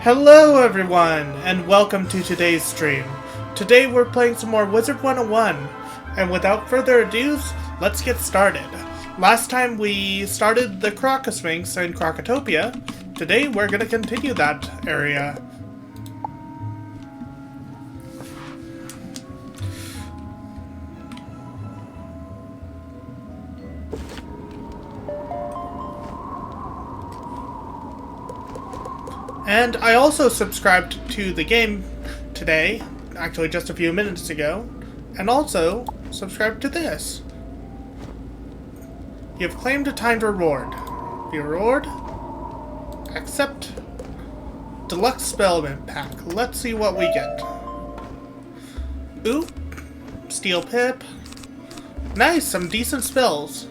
Hello everyone, and welcome to today's stream. Today we're playing some more Wizard 101, and without further ado, let's get started. Last time we started the Krok Sphinx in Krokotopia. Today we're going to continue that area. And I also subscribed to the game today, actually just a few minutes ago, and also subscribed to this. You have claimed a timed reward. The reward? Accept. Deluxe Spellman Pack. Let's see what we get. Ooh. Steel Pip. Nice, some decent spells.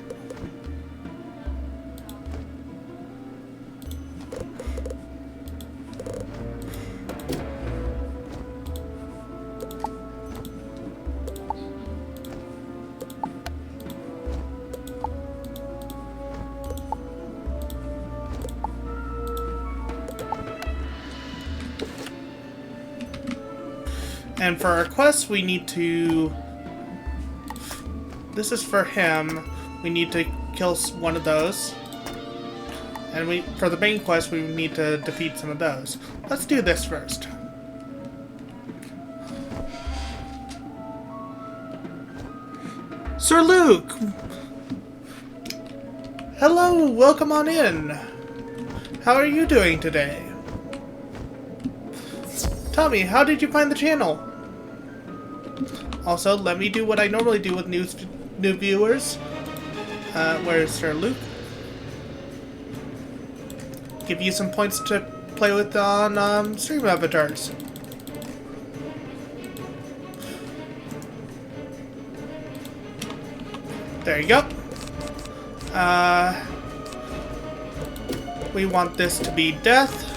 And for our quest, we need to... This is for him. We need to kill one of those. And for the main quest, we need to defeat some of those. Let's do this first. Sir Luke! Hello, welcome on in. How are you doing today? Tell me, how did you find the channel? Also, let me do what I normally do with new viewers. Where's Sir Luke? Give you some points to play with on stream avatars. There you go. We want this to be death.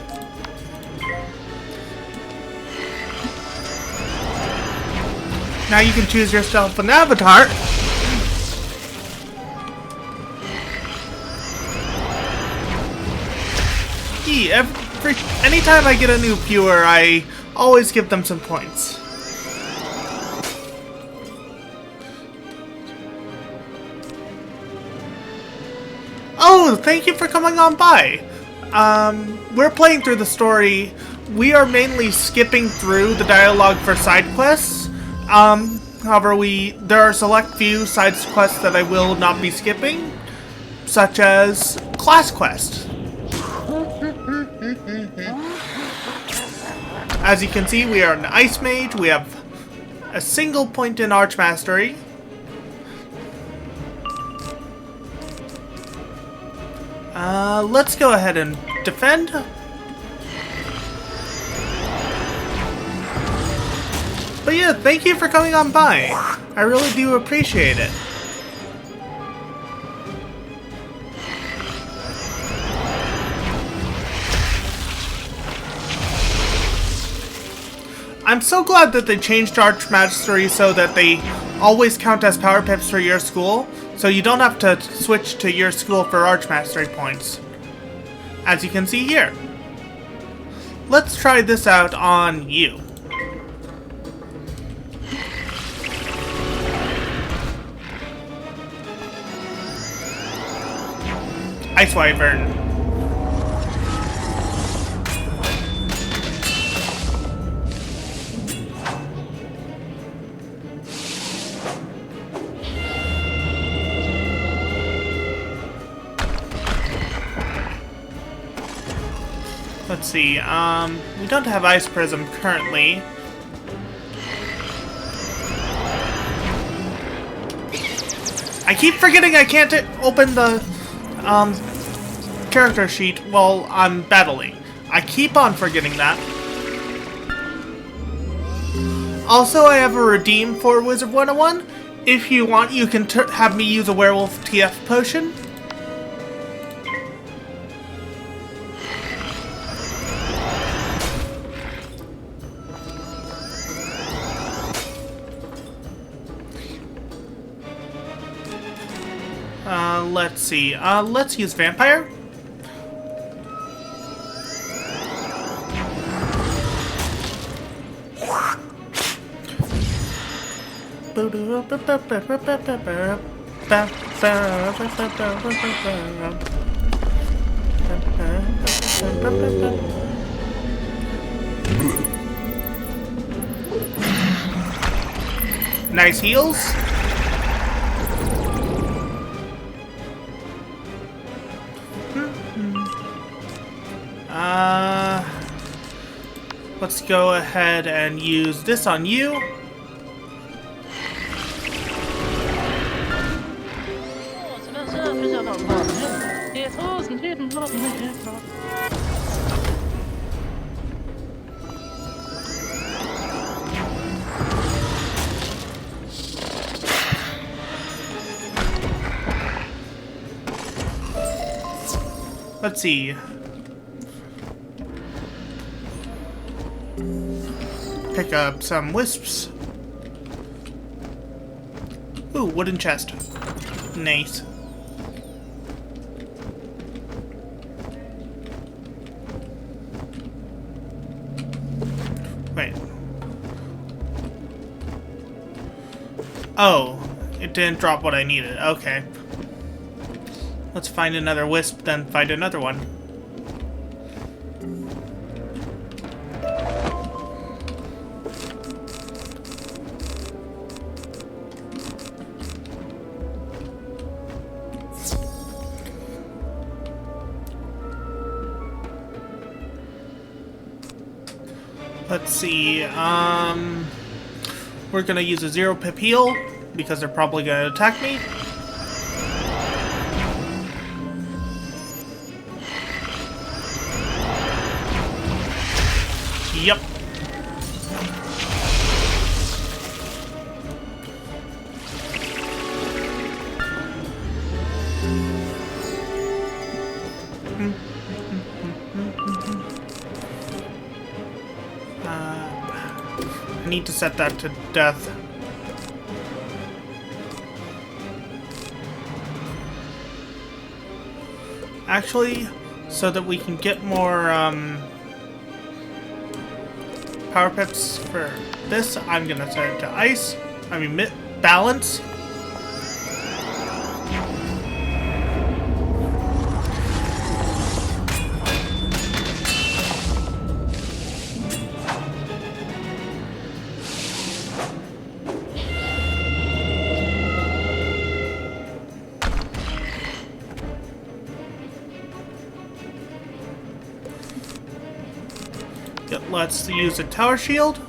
Now you can choose yourself an avatar. Anytime I get a new viewer, I always give them some points. Oh, thank you for coming on by. We're playing through the story. We are mainly skipping through the dialogue for side quests. However, there are select few side quests that I will not be skipping, such as class quest. As you can see, we are an Ice Mage. We have a single point in Arch Mastery. Let's go ahead and defend. But yeah, thank you for coming on by. I really do appreciate it. I'm so glad that they changed Arch Mastery so that they always count as power pips for your school, so you don't have to switch to your school for Arch Mastery points. As you can see here. Let's try this out on you. Ice Wyvern. Let's see, we don't have Ice Prism currently. I keep forgetting I can't open the character sheet while I'm battling. I keep on forgetting that. Also, I have a redeem for Wizard 101. If you want, you can have me use a Werewolf TF potion. Let's see. Let's use Vampire. Nice heals. Let's go ahead and use this on you. Let's see. Pick up some wisps. Ooh, wooden chest. Nice. Wait. Oh, it didn't drop what I needed. Okay. Let's find another wisp, then find another one. Let's see, we're gonna use a 0-pip heal, because they're probably gonna attack me. Yep. I need to set that to death. Actually, so that we can get more power pips for this, I'm gonna set it to ice. I mean, balance. Let's use a tower shield.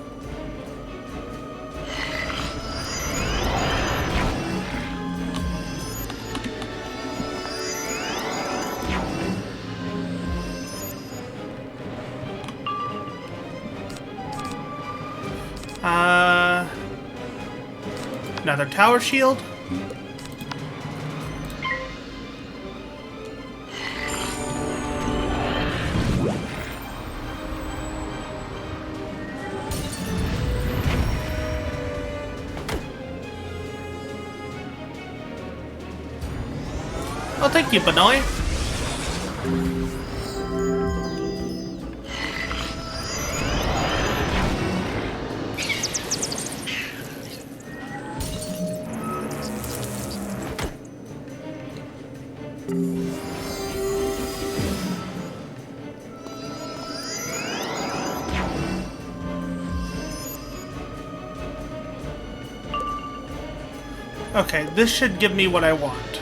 Another tower shield. Oh, thank you, Benoy. Okay, this should give me what I want.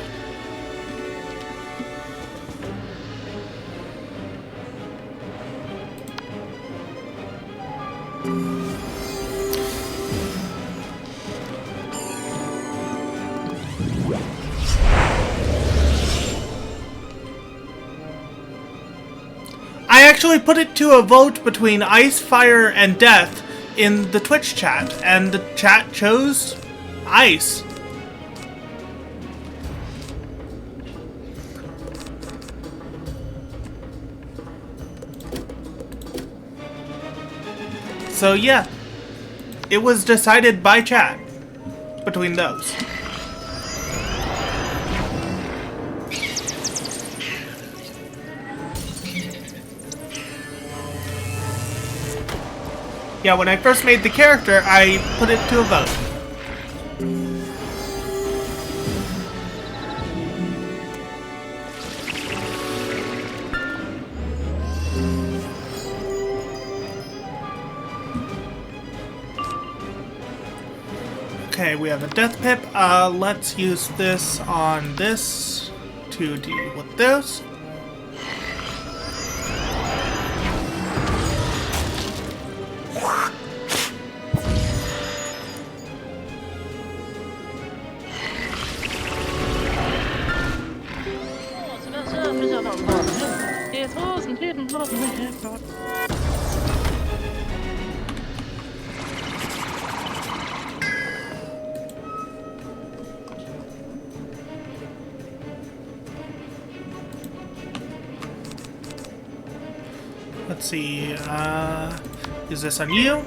I actually put it to a vote between ice, fire, and death in the Twitch chat, and the chat chose ice. So yeah, it was decided by chat between those. Yeah, when I first made the character, I put it to a vote. Okay, we have a death pip. Let's use this on this to deal with this. Let's see, is this on you?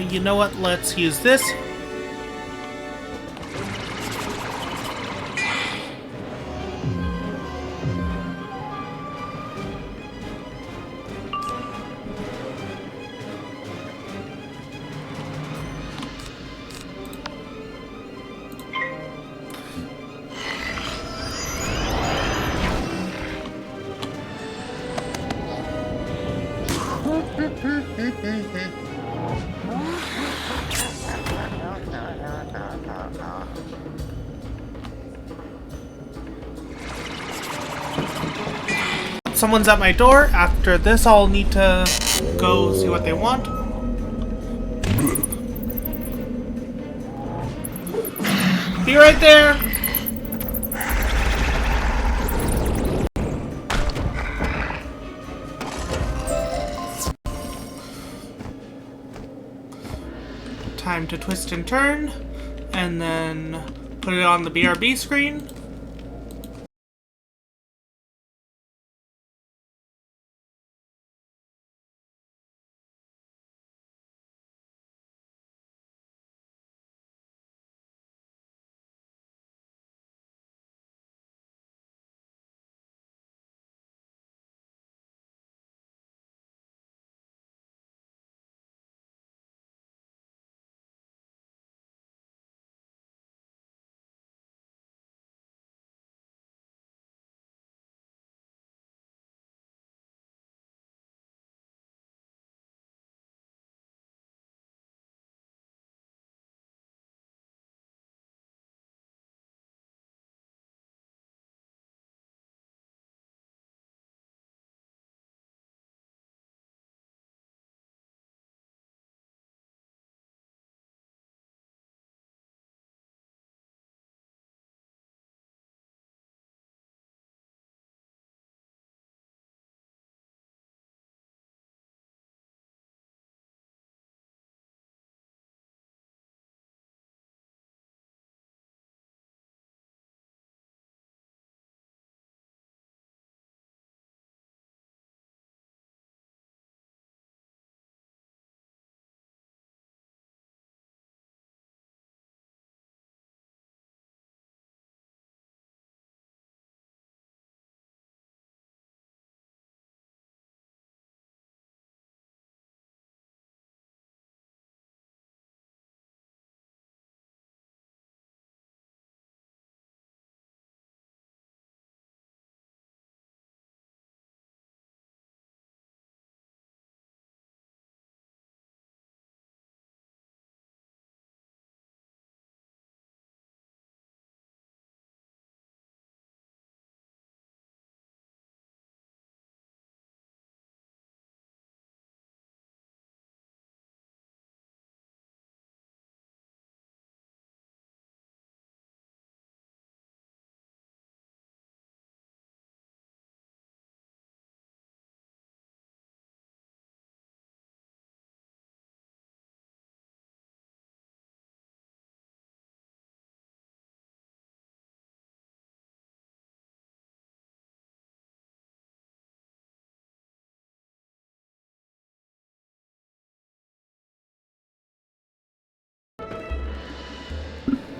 You know what? Let's use this. Someone's at my door. After this, I'll need to go see what they want. Be right there! Time to twist and turn, and then put it on the BRB screen.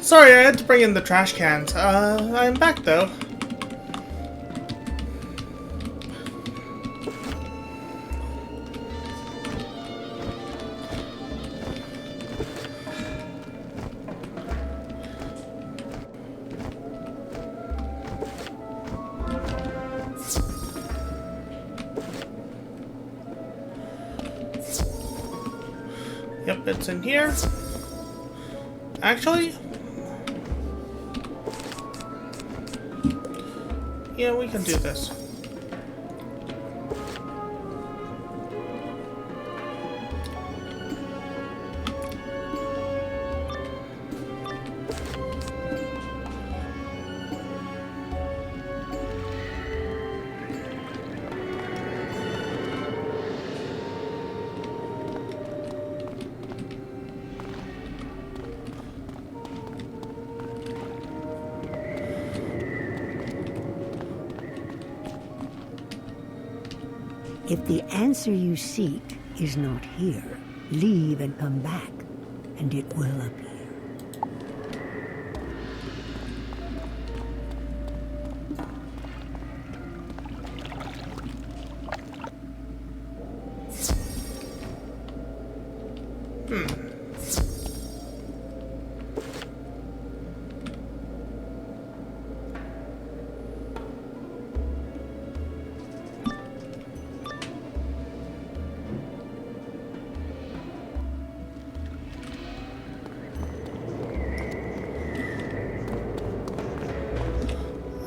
Sorry, I had to bring in the trash cans. I'm back though. Yep, it's in here. Actually, yeah, we can do this. If the answer you seek is not here, leave and come back, and it will appear.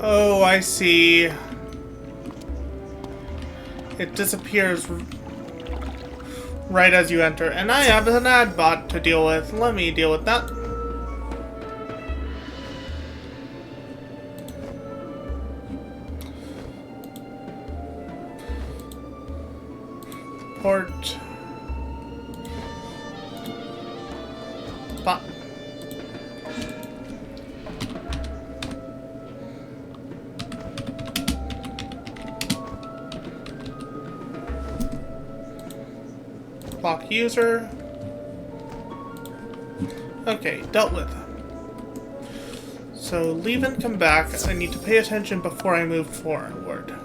Oh, I see. It disappears right as you enter. And I have an ad bot to deal with. Let me deal with that. Port. Bot. Clock user. Okay, dealt with. So leave and come back. I need to pay attention before I move forward.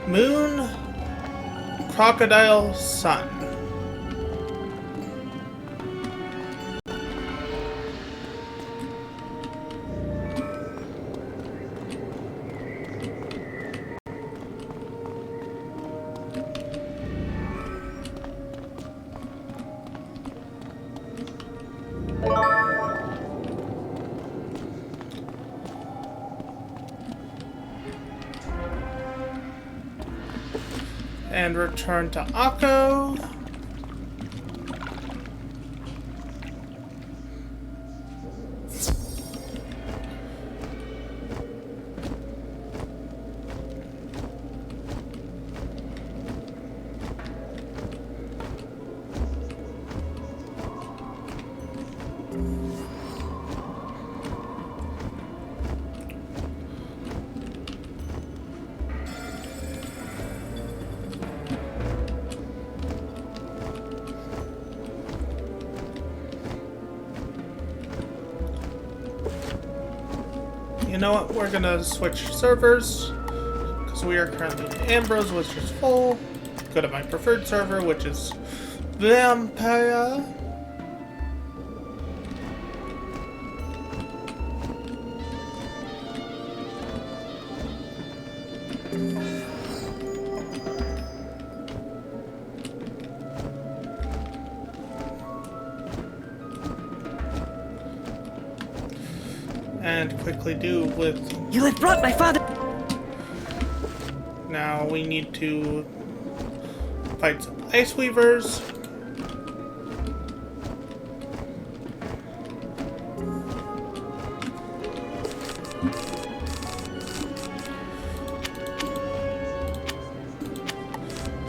Moon, crocodile, sun. And return to Akko. You know what? We're gonna switch servers because we are currently in Ambrose, which is full. Go to my preferred server, which is Vampire. And quickly do with... You have brought my father... Now we need to fight some ice weavers.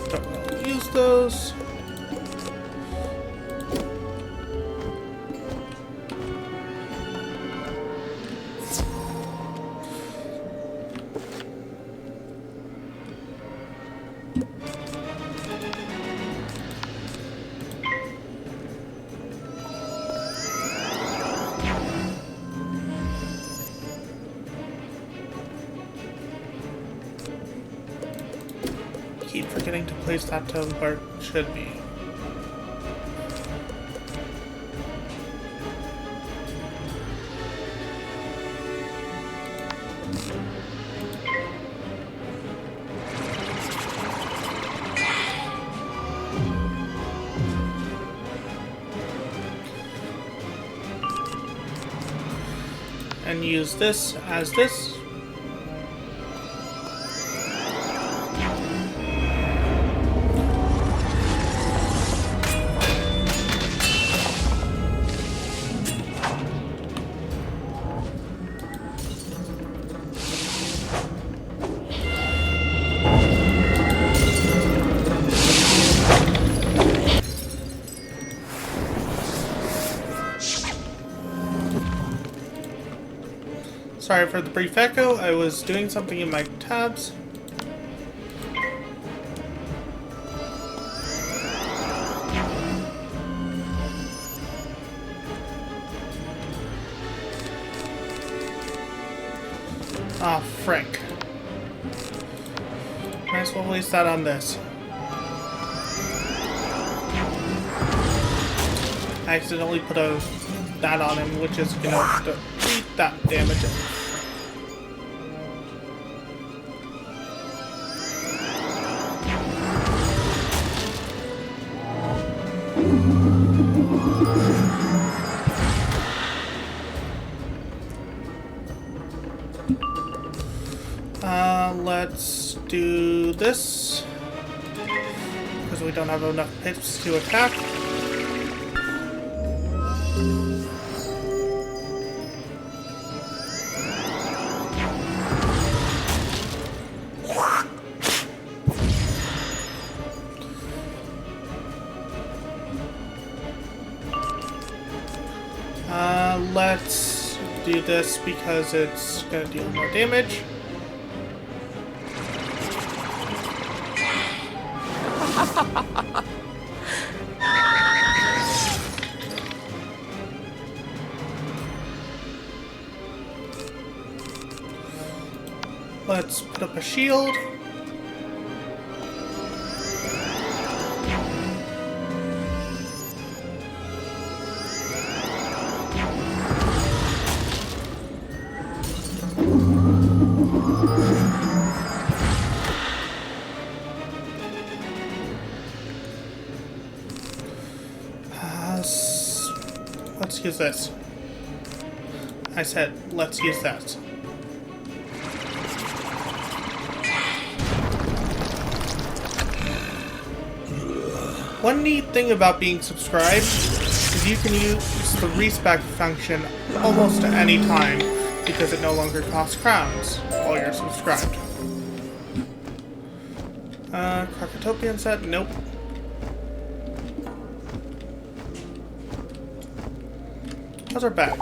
Don't want to use those. forgetting to place that to where it should be. And use this as this. Sorry for the brief echo, I was doing something in my tabs. Ah, frick. Might as well waste that on this. I accidentally put that on him, which is gonna defeat that damage. Let's do this because we don't have enough pips to attack. Let's do this because it's going to deal more damage. Let's put up a shield. Let's use this. I said, let's use that. One neat thing about being subscribed is you can use the respec function almost at any time because it no longer costs crowns while you're subscribed. Krokotopian set, nope. How's our back?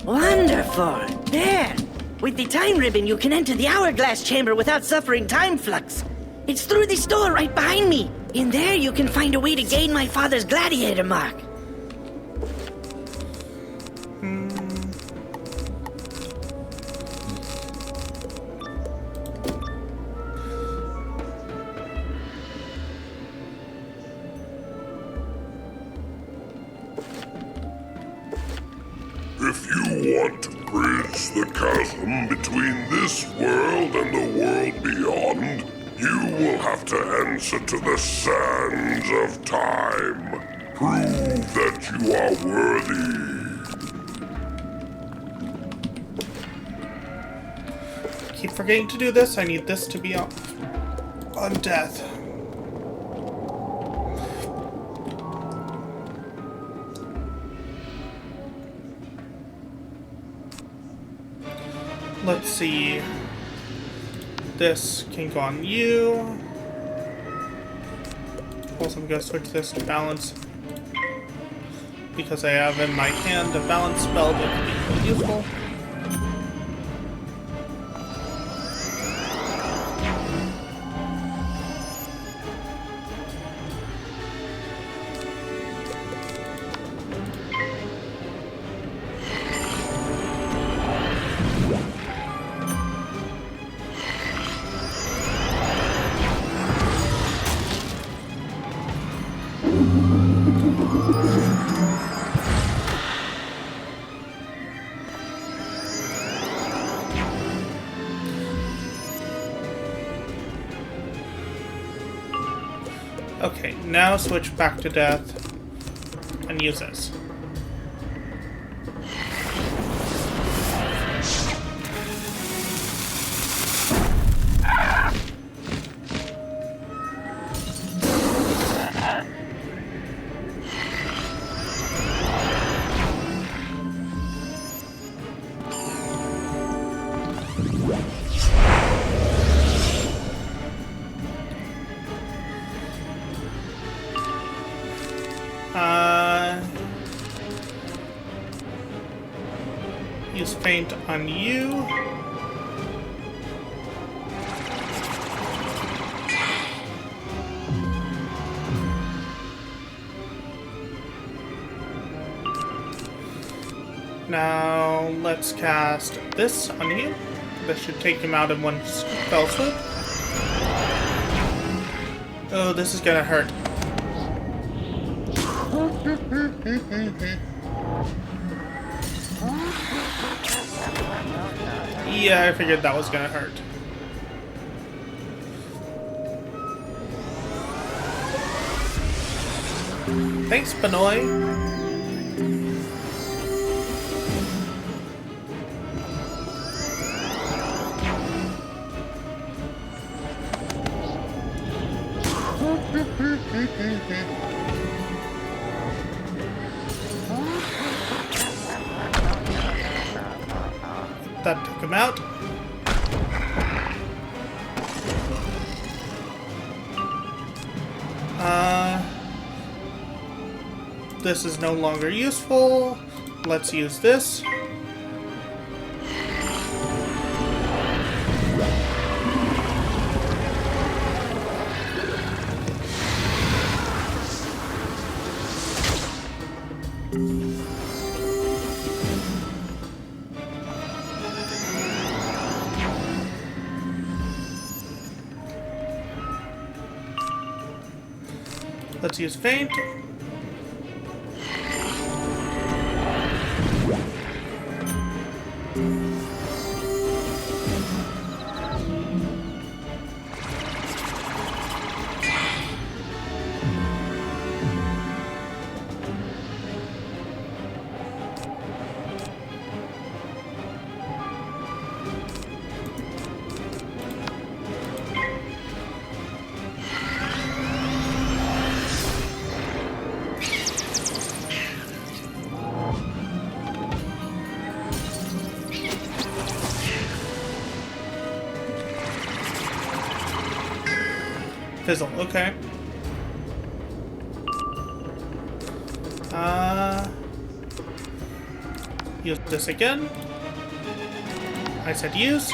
Wonderful! There! With the time ribbon, you can enter the hourglass chamber without suffering time flux. It's through this door right behind me. In there, you can find a way to gain my father's gladiator mark. If you want to bridge the chasm between this world and the world beyond, you will have to answer to the sands of time. Prove that you are worthy. Keep forgetting to do this. I need this to be on death. Let's see. This can go on you. Also, I'm going to switch this to balance because I have in my hand a balance spell that can be really useful. Okay, now switch back to death and use this. Use faint on you. Now let's cast this on you. This should take him out in one fell swoop. Oh, this is gonna hurt. Yeah, I figured that was gonna hurt. Thanks, Benoy. That took him out. This is no longer useful. Let's use this. Let's use faint. Fizzle, okay. Use this again. I said use.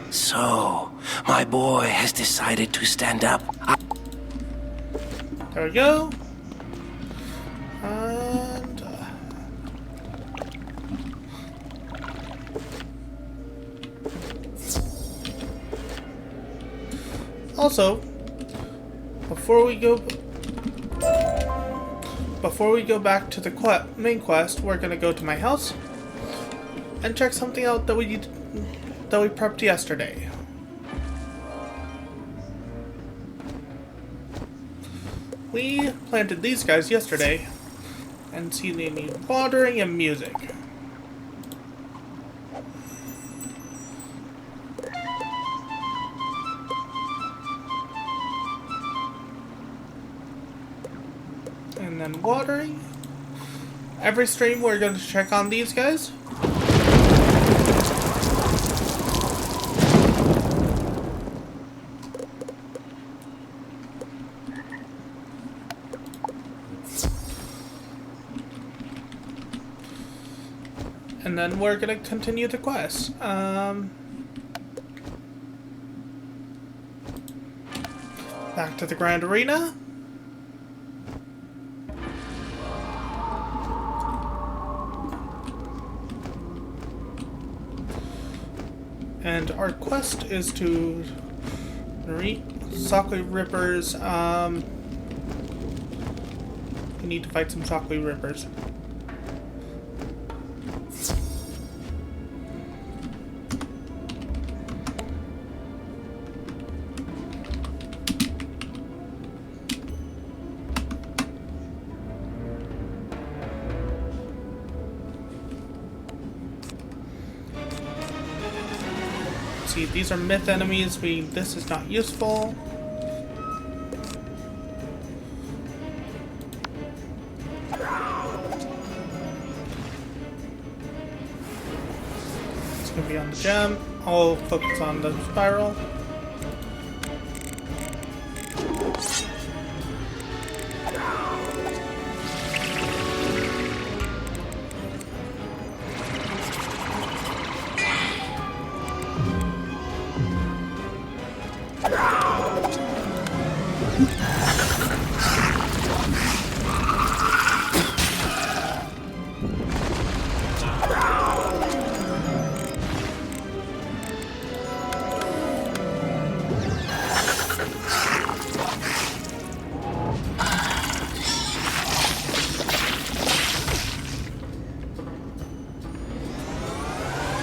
So, my boy has decided to stand up. There we go. And also, before we go back to the main quest, we're gonna go to my house and check something out that we prepped yesterday. We planted these guys yesterday, and see they need watering and music. And then watering. Every stream we're going to check on these guys. And then we're gonna continue the quest. Back to the Grand Arena. And our quest is to meet Sakui Rippers. We need to fight some Sakui Rippers. See, these are myth enemies. This is not useful. It's gonna be on the gem. I'll focus on the spiral.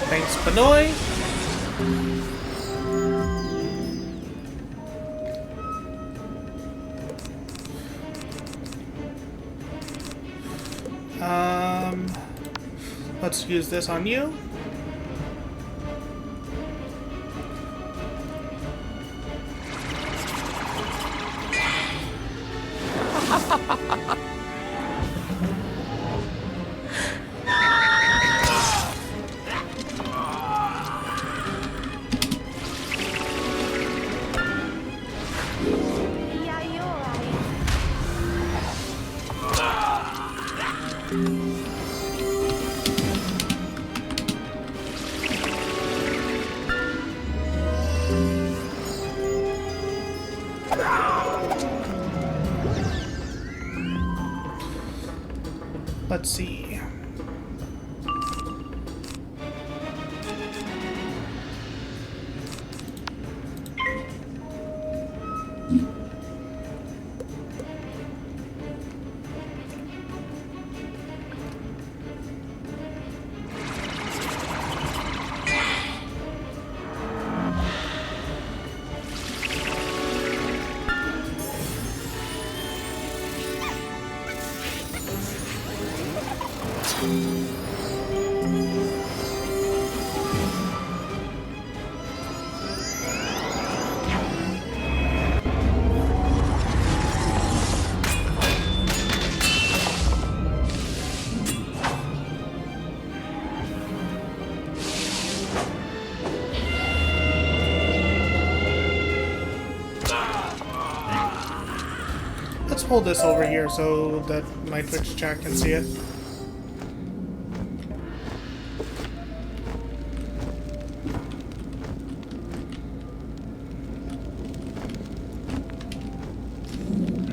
Thanks, Benoy. Let's use this on you. Let's see. Let's hold this over here so that my Twitch chat can see it.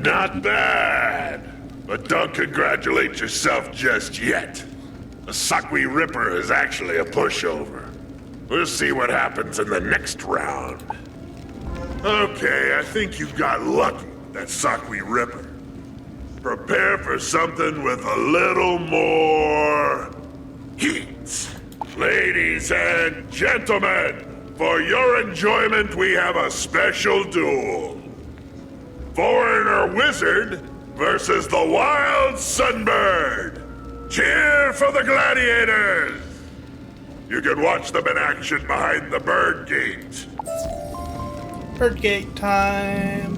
Not bad! But don't congratulate yourself just yet. The Sakui Ripper is actually a pushover. We'll see what happens in the next round. Okay, I think you got lucky, that Sakui Ripper. Prepare for something with a little more heat. Ladies and gentlemen, for your enjoyment, we have a special duel. Foreigner Wizard versus the Wild Sunbird. Cheer for the gladiators! You can watch them in action behind the bird gate. Bird gate time.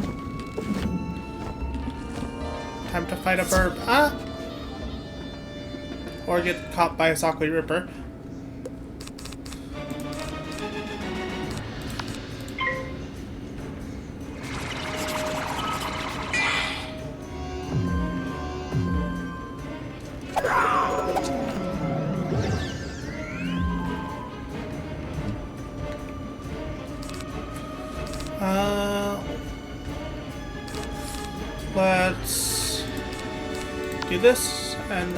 Time to fight a burb. Ah! Or get caught by a Sakui Ripper. Let's do this and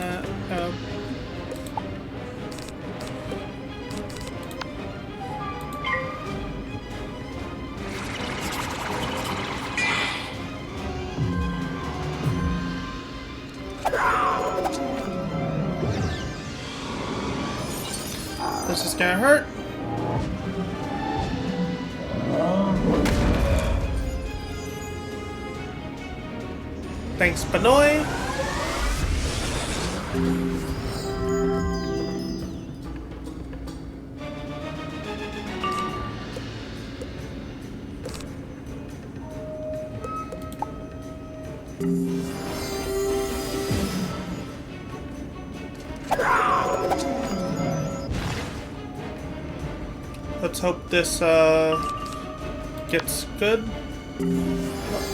this is gonna hurt. Thanks, Benoy. Let's hope this gets good.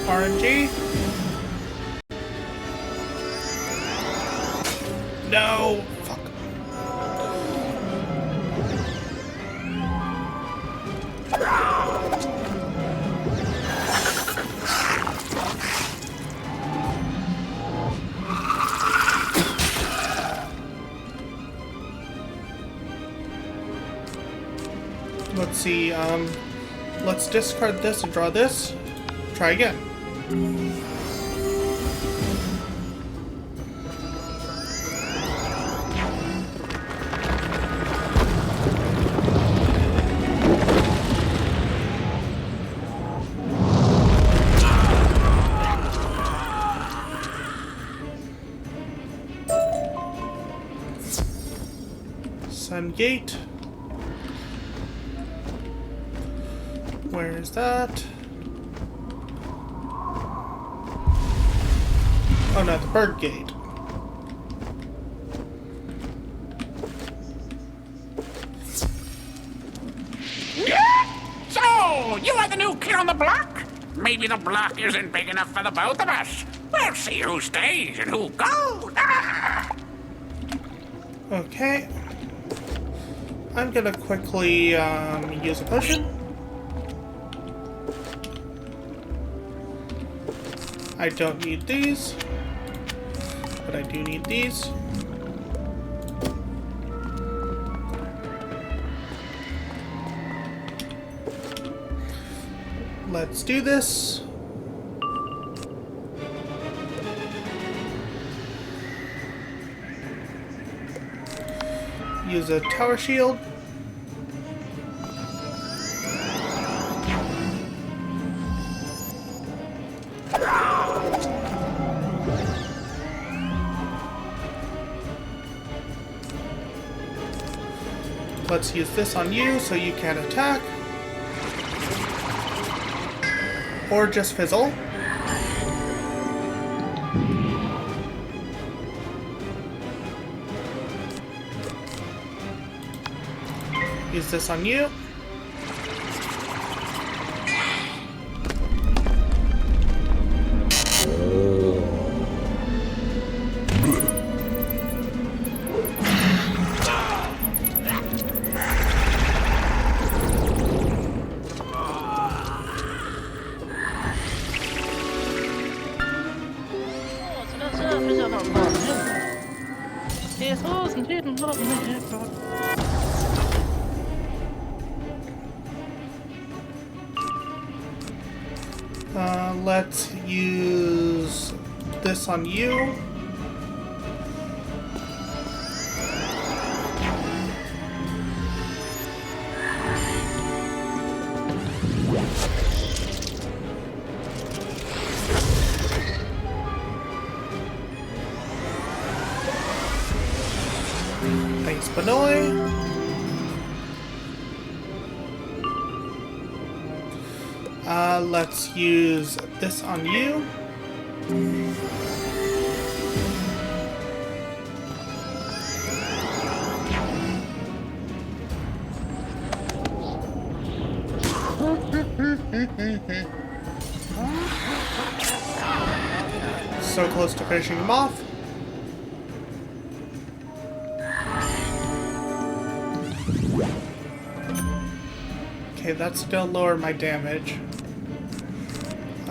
RNG. No! Fuck. Let's see, let's discard this and draw this. Try again. Sun Gate. Where is that? Oh no, the Bird Gate. So, you are the new kid on the block? Maybe the block isn't big enough for the both of us. We'll see who stays and who goes. Okay. I'm gonna quickly use a potion. I don't need these, but I do need these. Let's do this. Use a tower shield. Let's use this on you so you can attack. Or just fizzle. Use this on you. Let's use this on you. Thanks, Benoy. Let's use this on you. So close to finishing him off. Okay, that still lowered my damage.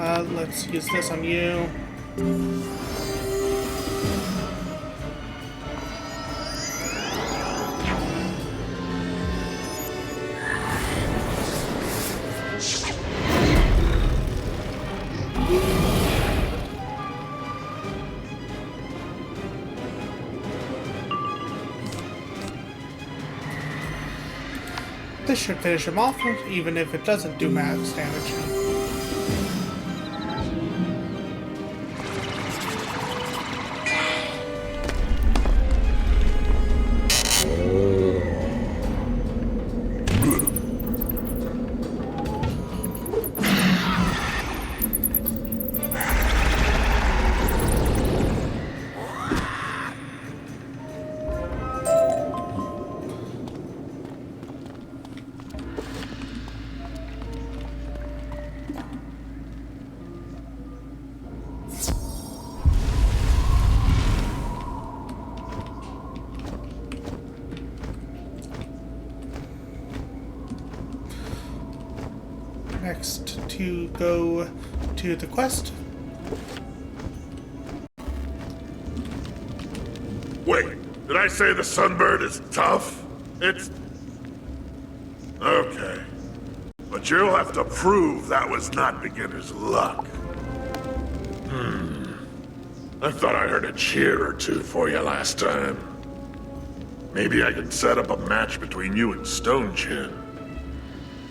Let's use this on you. This should finish him off, even if it doesn't do max damage. Next, to go to the quest. Wait, did I say the sunbird is tough? It's... Okay. But you'll have to prove that was not beginner's luck. I thought I heard a cheer or two for you last time. Maybe I can set up a match between you and Stone Chin.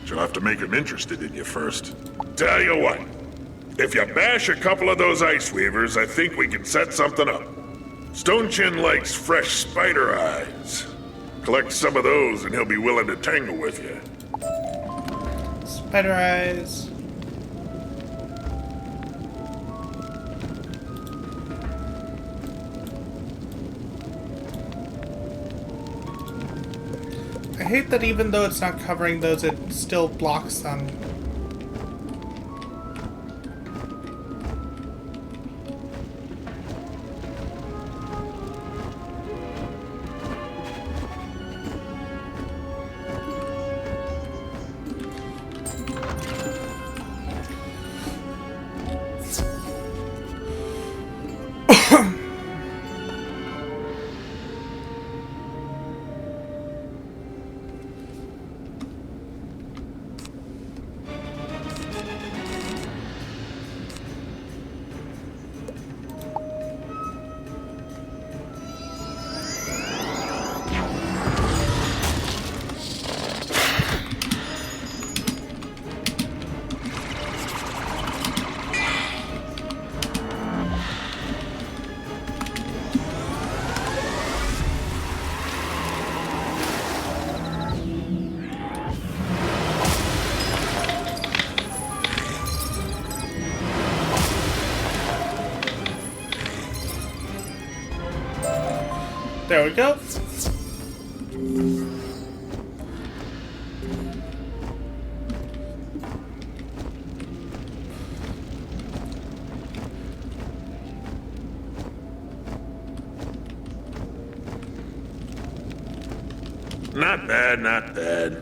You'll have to make him interested in you first. Tell you what, if you bash a couple of those ice weavers, I think we can set something up. Stone Chin likes fresh spider eyes. Collect some of those and he'll be willing to tangle with you. Spider eyes. I hate that even though it's not covering those, it still blocks them. There we go. Not bad, not bad.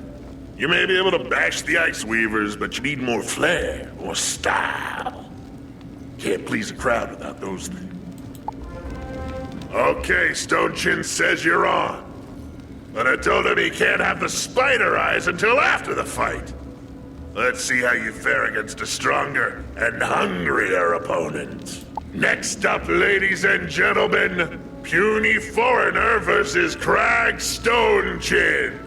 You may be able to bash the ice weavers, but you need more flair, more style. Can't please a crowd without those things. Okay, Stone Chin says you're on. But I told him he can't have the spider eyes until after the fight. Let's see how you fare against a stronger and hungrier opponent. Next up, ladies and gentlemen, Puny Foreigner versus Crag Stone Chin.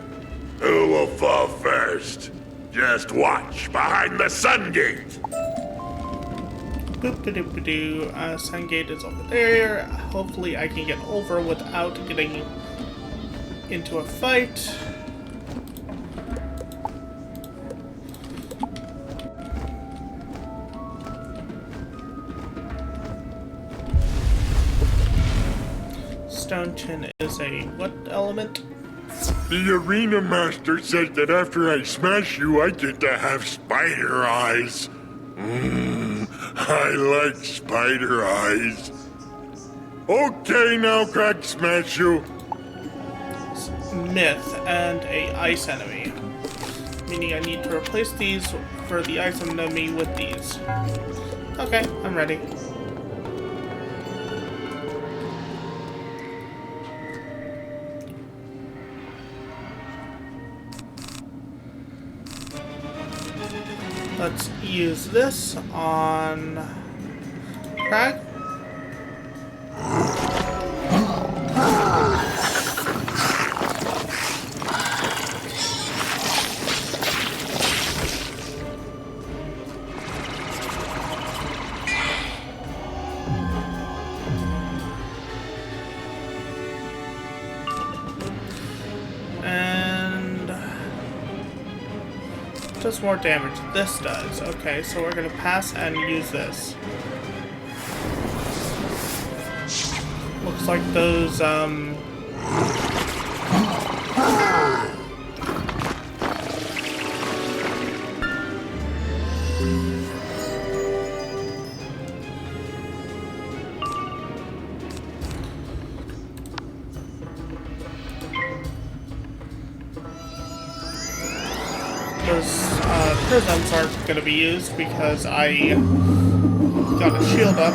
Who will fall first? Just watch behind the sun gate. Boop-a-doop-a-doo. Sun gate is over there. Hopefully I can get over without getting into a fight. Stone Chin is a what element? The Arena Master says that after I smash you, I get to have spider eyes. I like spider eyes. Okay, now Krok smash you. Myth and a ice enemy. Meaning I need to replace these for the ice enemy with these. Okay, I'm ready. Let's use this on Krok. Does more damage. This does. Okay, so we're gonna pass and use this. Looks like those, prisms aren't going to be used because I got a shield up.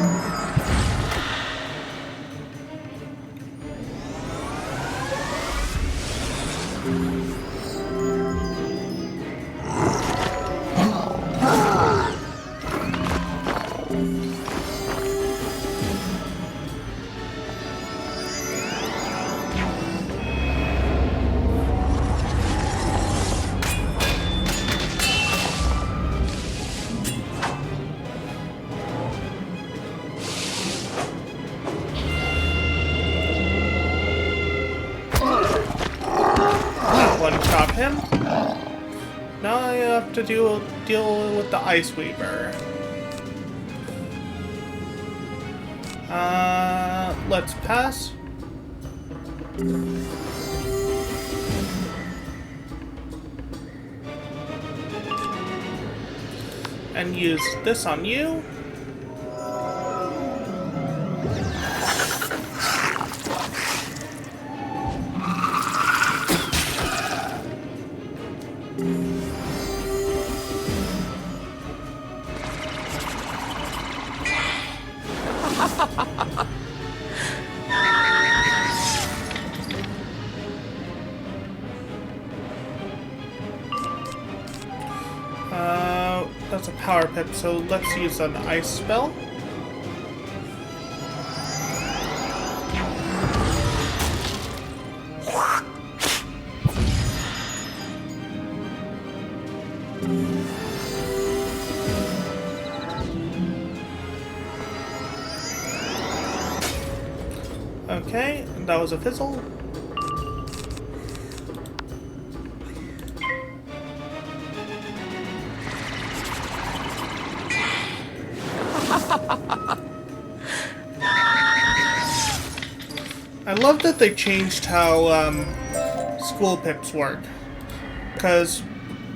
One-shot him. Now I have to deal with the Ice Weaver. Let's pass. And use this on you. That's a power pip, so let's use an ice spell. Okay, that was a fizzle. I love that they changed how school pips work, because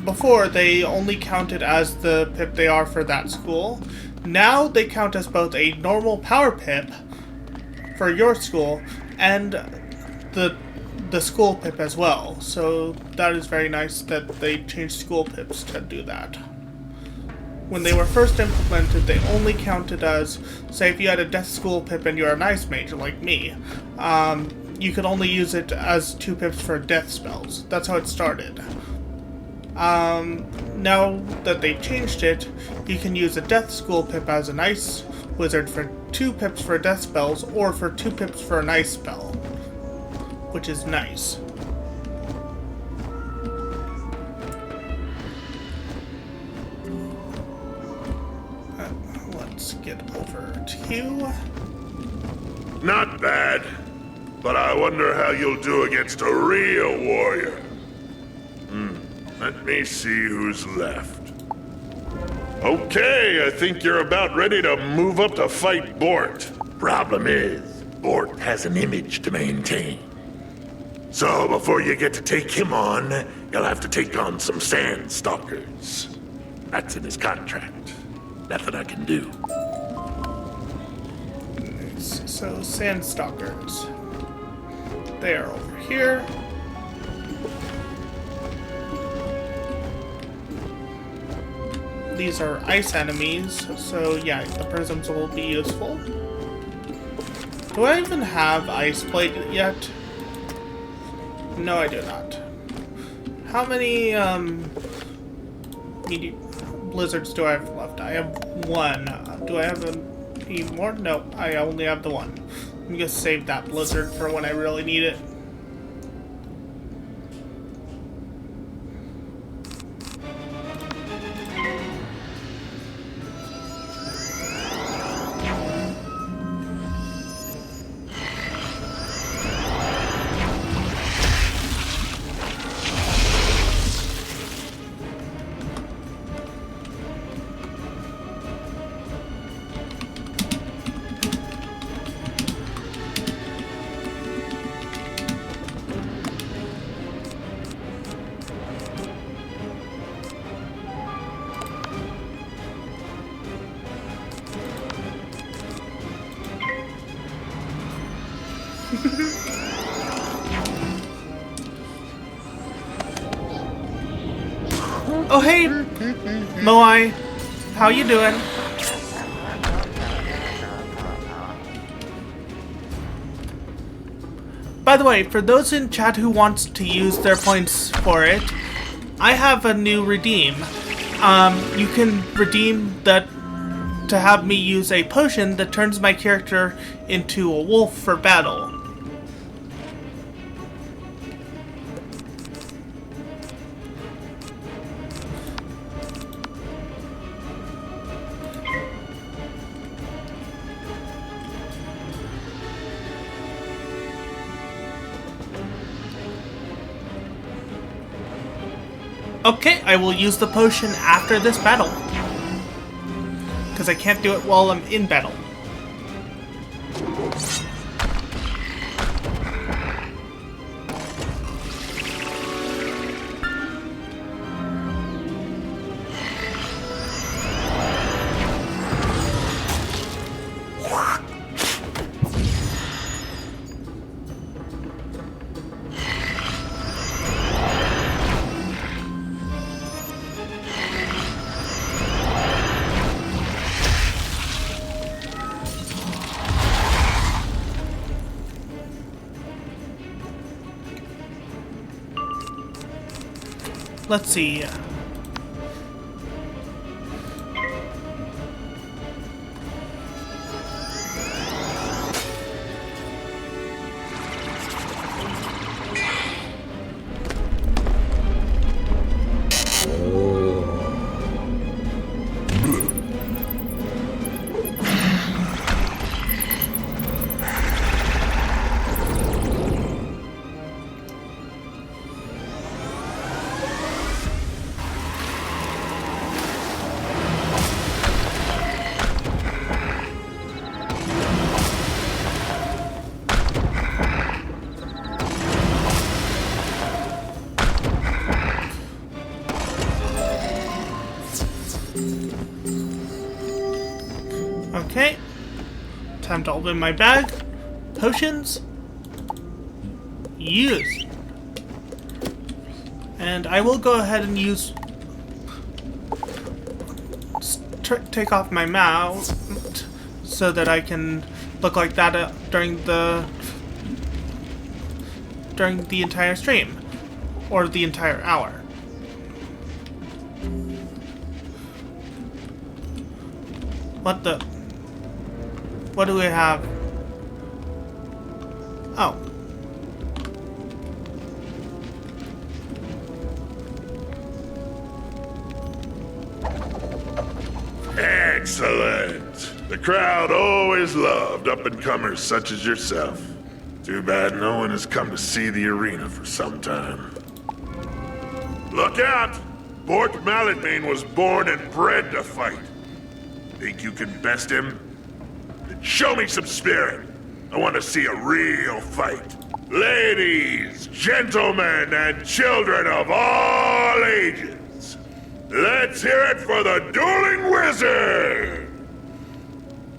before they only counted as the pip they are for that school. Now they count as both a normal power pip for your school and the school pip as well. So that is very nice that they changed school pips to do that. When they were first implemented, they only counted as, say, if you had a Death School pip and you're an Ice Mage, like me, you could only use it as 2 pips for death spells. That's how it started. Now that they've changed it, you can use a Death School pip as an Ice Wizard for 2 pips for death spells, or for 2 pips for an Ice spell, which is nice. Let's get over to you. Not bad, but I wonder how you'll do against a real warrior. Let me see who's left. Okay, I think you're about ready to move up to fight Bort. Problem is, Bort has an image to maintain. So before you get to take him on, you'll have to take on some sand stalkers. That's in his contract. Nothing I can do. So, Sandstalkers. They are over here. these are ice enemies, so yeah, the prisms will be useful. Do I even have ice plate yet? No, I do not. How many blizzards do I have left? I have one. Do I have any more? No, I only have the one. I'm gonna save that blizzard for when I really need it. Oh hey, Moai, how you doing? By the way, for those in chat who wants to use their points for it, I have a new redeem. You can redeem that to have me use a potion that turns my character into a wolf for battle. Okay, I will use the potion after this battle. Because I can't do it while I'm in battle. Let's see. Okay. Time to open my bag. Potions. Use. And I will go ahead and use... take off my mouth so that I can look like that during the entire stream. Or the entire hour. What the... what do we have? Oh. Excellent! The crowd always loved up-and-comers such as yourself. Too bad no one has come to see the arena for some time. Look out! Bort Malletmane was born and bred to fight. Think you can best him? Then show me some spirit. I want to see a real fight. Ladies, gentlemen, and children of all ages, let's hear it for the dueling wizard!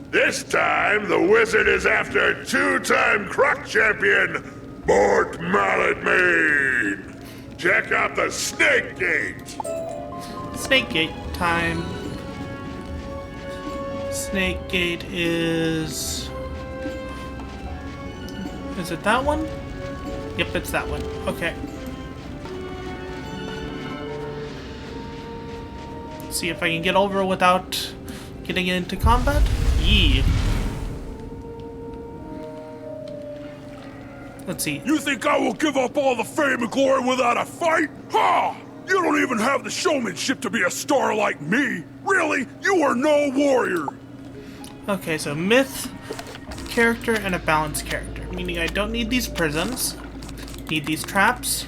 This time, the wizard is after two-time Krok champion, Bort Malletmane. Check out the Snake Gate. Snake Gate time. Snake Gate is... Is it that one? Yep, it's that one. Okay. See if I can get over without getting into combat. Yee. Let's see. You think I will give up all the fame and glory without a fight? Ha! You don't even have the showmanship to be a star like me. Really? You are no warrior. Okay, so myth character and a balanced character. Meaning I don't need these prisms. Need these traps.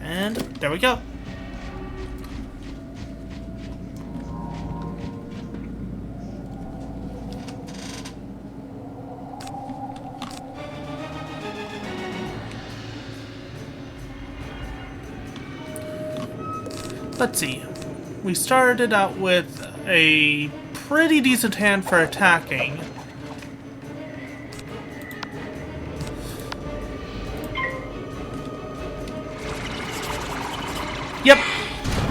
And there we go. Let's see. We started out with a pretty decent hand for attacking. Yep.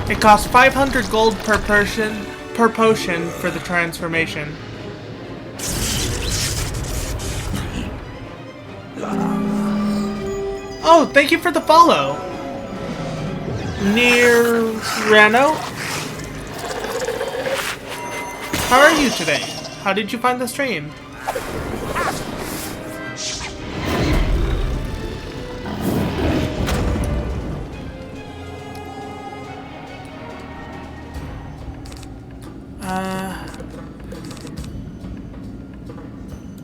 It costs 500 gold per potion for the transformation. Oh, thank you for the follow. Near Rano? How are you today? How did you find the stream?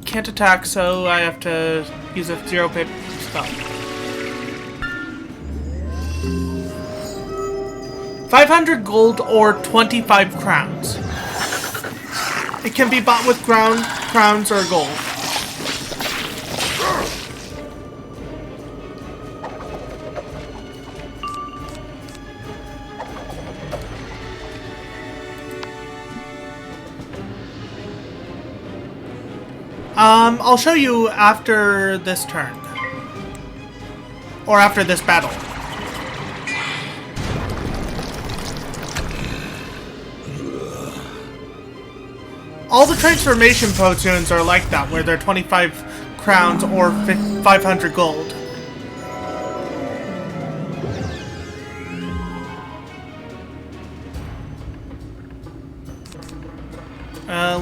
Can't attack, so I have to use a 0-pip spell. 500 gold or 25 crowns. It can be bought with crowns or gold. I'll show you after this turn. Or after this battle. All the transformation potions are like that, where they're 25 crowns or 500 gold.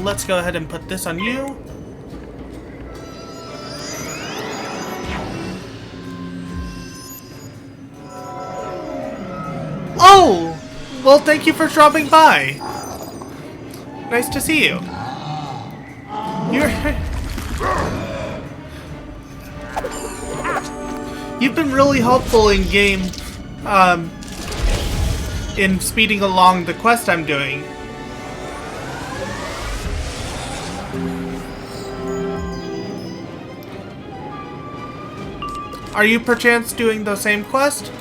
Let's go ahead and put this on you. Oh! Well, thank you for dropping by. Nice to see you. You've been really helpful in game, in speeding along the quest I'm doing. Are you perchance doing the same quest?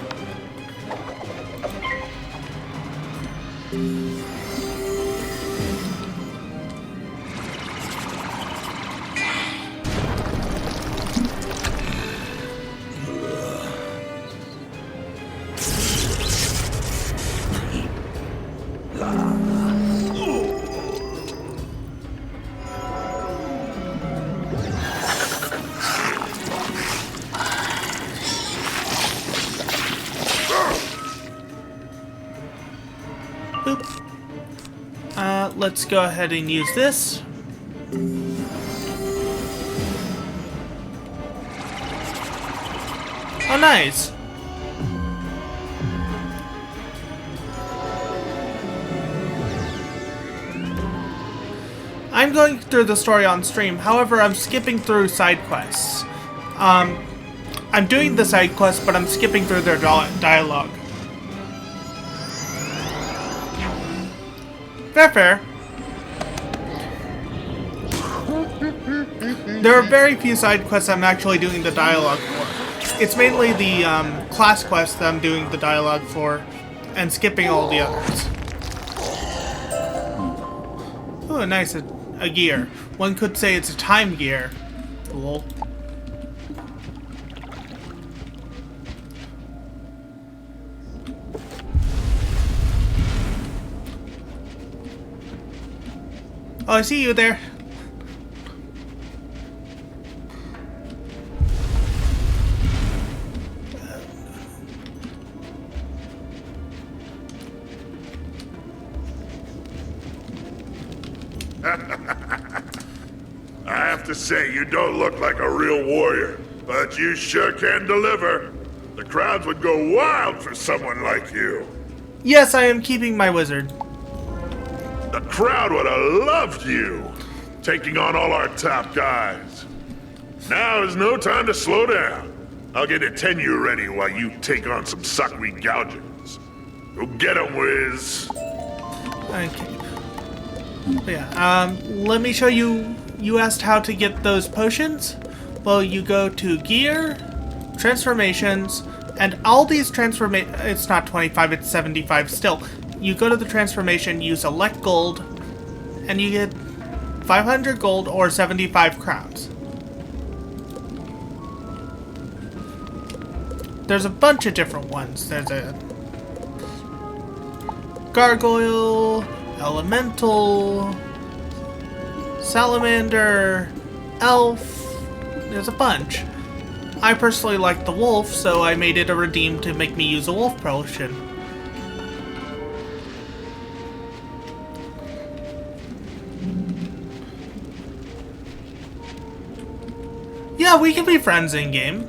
Let's go ahead and use this. Oh, nice. I'm going through the story on stream, however, I'm skipping through side quests. I'm doing the side quests, but I'm skipping through their dialogue. Fair. There are very few side quests I'm actually doing the dialogue for. It's mainly the class quests that I'm doing the dialogue for, and skipping all the others. Oh, nice, a gear. One could say it's a time gear. Lol. Oh, I see you there. I have to say, you don't look like a real warrior, but you sure can deliver. The crowds would go wild for someone like you. Yes, I am keeping my wizard. The crowd would have loved you, taking on all our top guys. Now is no time to slow down. I'll get a tenure ready while you take on some suckweed gougings. Go get 'em, Wiz. Okay. Yeah, let me show you. You asked how to get those potions? Well, you go to gear, transformations, and all these it's not 25, it's 75 still. You go to the transformation, you select gold, and you get 500 gold or 75 crowns. There's a bunch of different ones. There's a gargoyle, elemental, salamander, elf. There's a bunch. I personally like the wolf, so I made it a redeem to make me use a wolf potion. Yeah, we can be friends in game.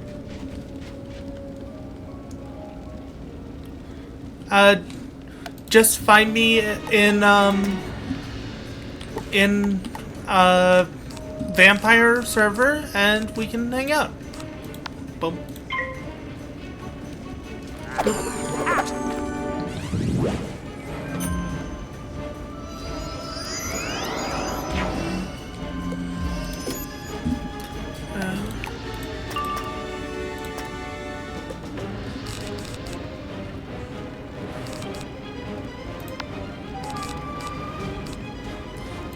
Just find me in vampire server and we can hang out. Boom.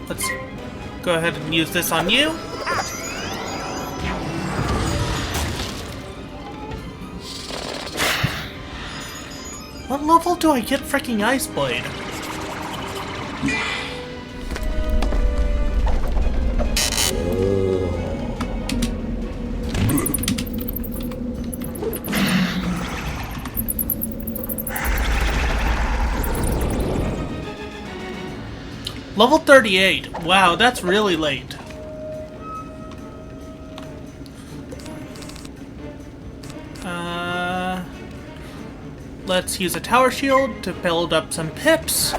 Let's go ahead and use this on you. What level do I get freaking Ice Blade? Level 38. Wow, that's really late. Let's use a tower shield to build up some pips.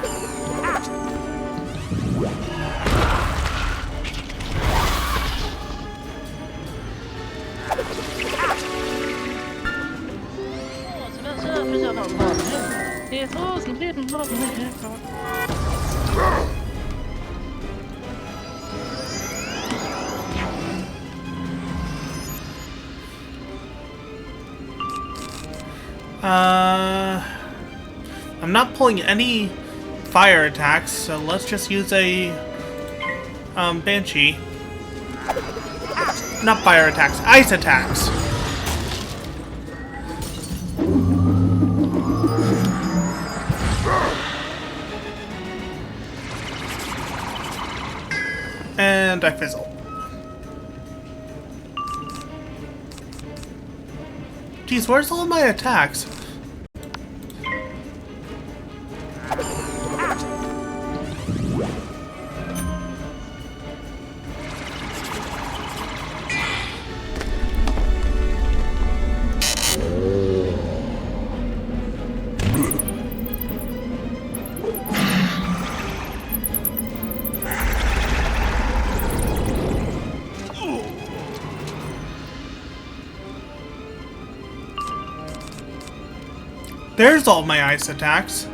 I'm not pulling any fire attacks, so let's just use a Banshee. Not fire attacks, ice attacks. And I fizzle. Geez, where's all of my attacks? There's all my ice attacks.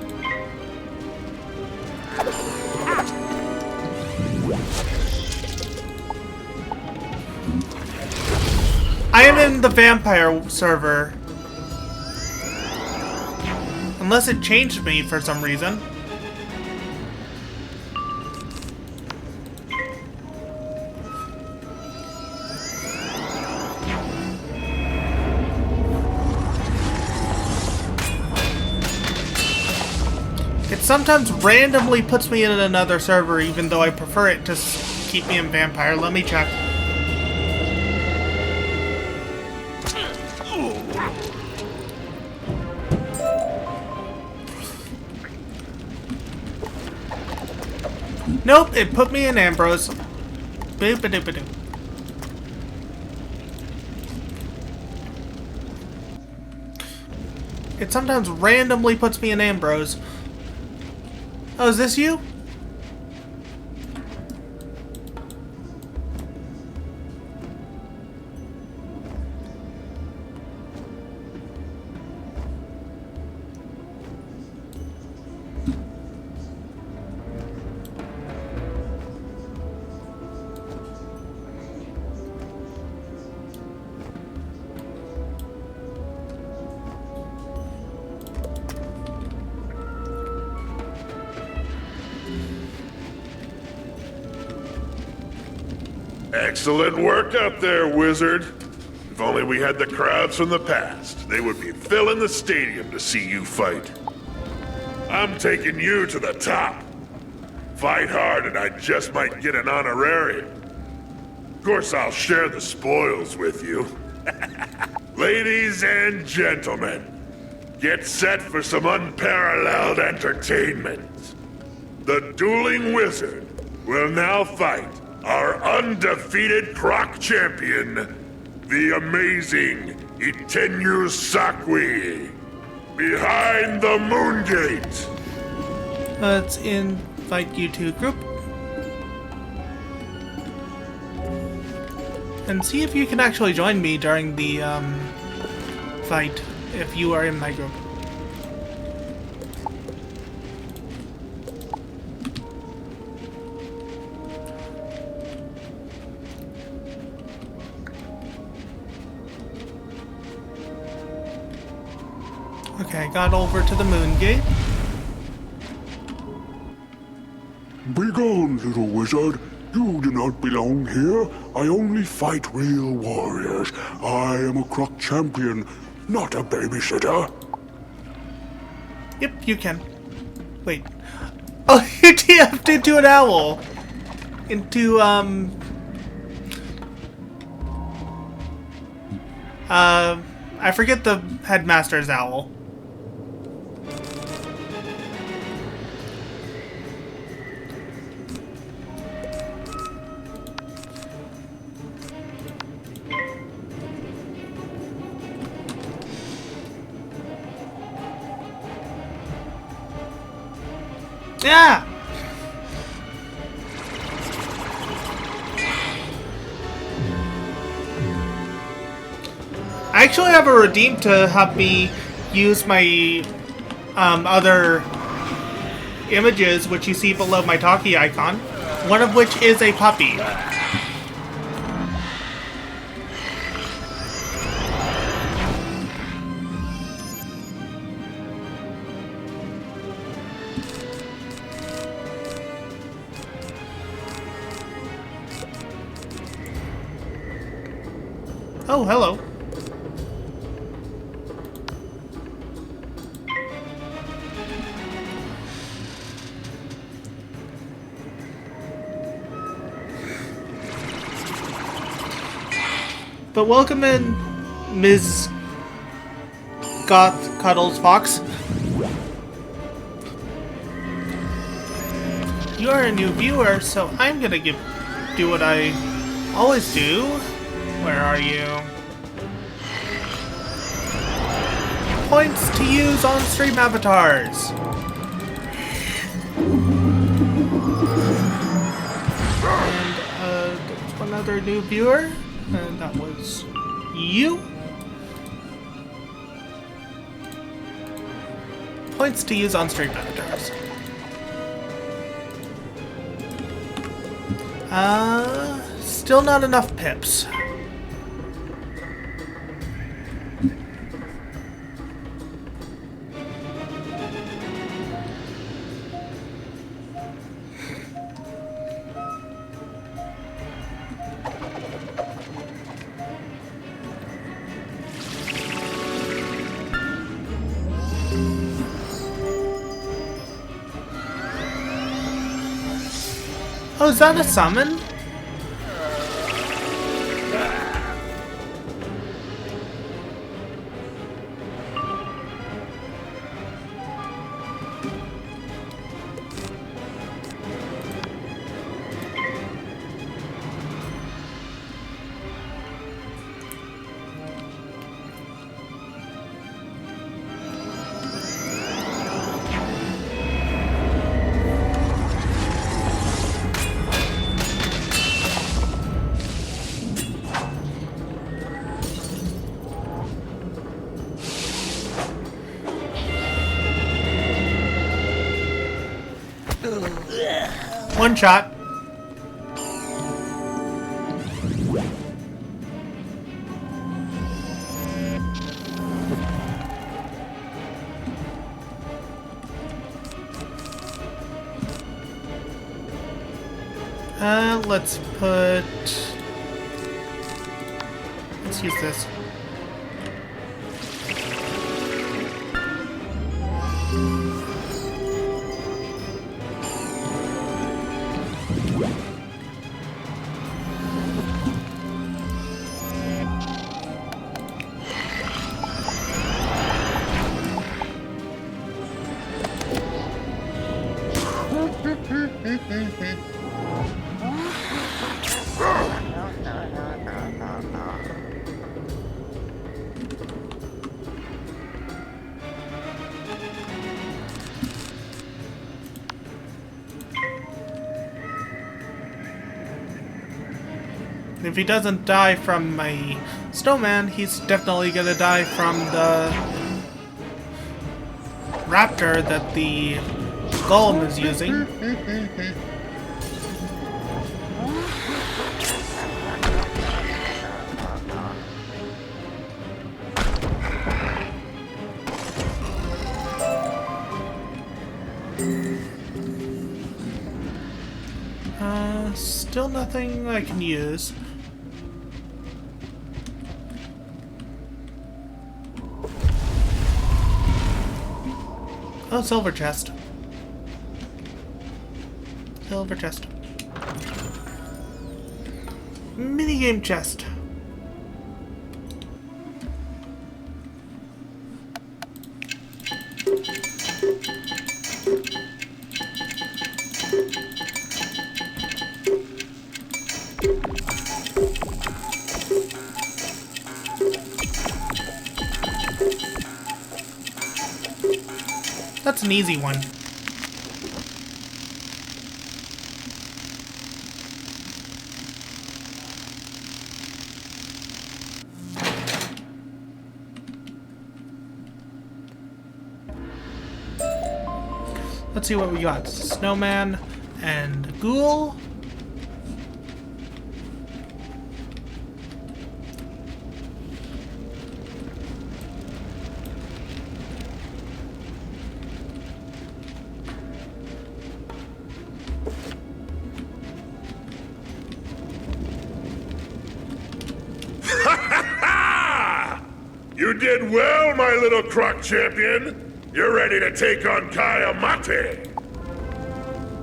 I am in the vampire server. Unless it changed me for some reason. Get sometimes randomly puts me in another server, even though I prefer it to keep me in Vampire. Let me check. Nope, it put me in Ambrose. Boop-a-doop-a-doo. It sometimes randomly puts me in Ambrose. Oh, is this you? Excellent work up there, wizard. If only we had the crowds from the past, they would be filling the stadium to see you fight. I'm taking you to the top. Fight hard and I just might get an honorarium. Of course, I'll share the spoils with you. Ladies and gentlemen, get set for some unparalleled entertainment. The dueling wizard will now fight our undefeated Krok champion, the amazing Itenyu Sakui, behind the Moon Gate. Let's invite you to group. And see if you can actually join me during the fight, if you are in my group. Okay, got over to the Moon Gate. Begone, little wizard. You do not belong here. I only fight real warriors. I am a Krok champion, not a babysitter. Yep, you can. Wait. Oh, you TF'd into an owl. Into, I forget the headmaster's owl. Yeah! I actually have a redeem to help me use my other images, which you see below my talkie icon, one of which is a puppy. Oh, hello. But welcome in, Ms. Goth Cuddles Fox. You are a new viewer, so I'm gonna do what I always do. Where are you? Points to use on stream avatars. And there's one other new viewer, and that was you. Points to use on stream avatars. Still not enough pips. Oh, is that a summon? One shot. Let's use this. If he doesn't die from a snowman, he's definitely gonna die from the raptor that the golem is using. Still nothing I can use. Oh, silver chest. Silver chest. Minigame chest. That's an easy one. Let's see what we got. Snowman and ghoul. You did well, my little Krok champion. You're ready to take on Kayamate.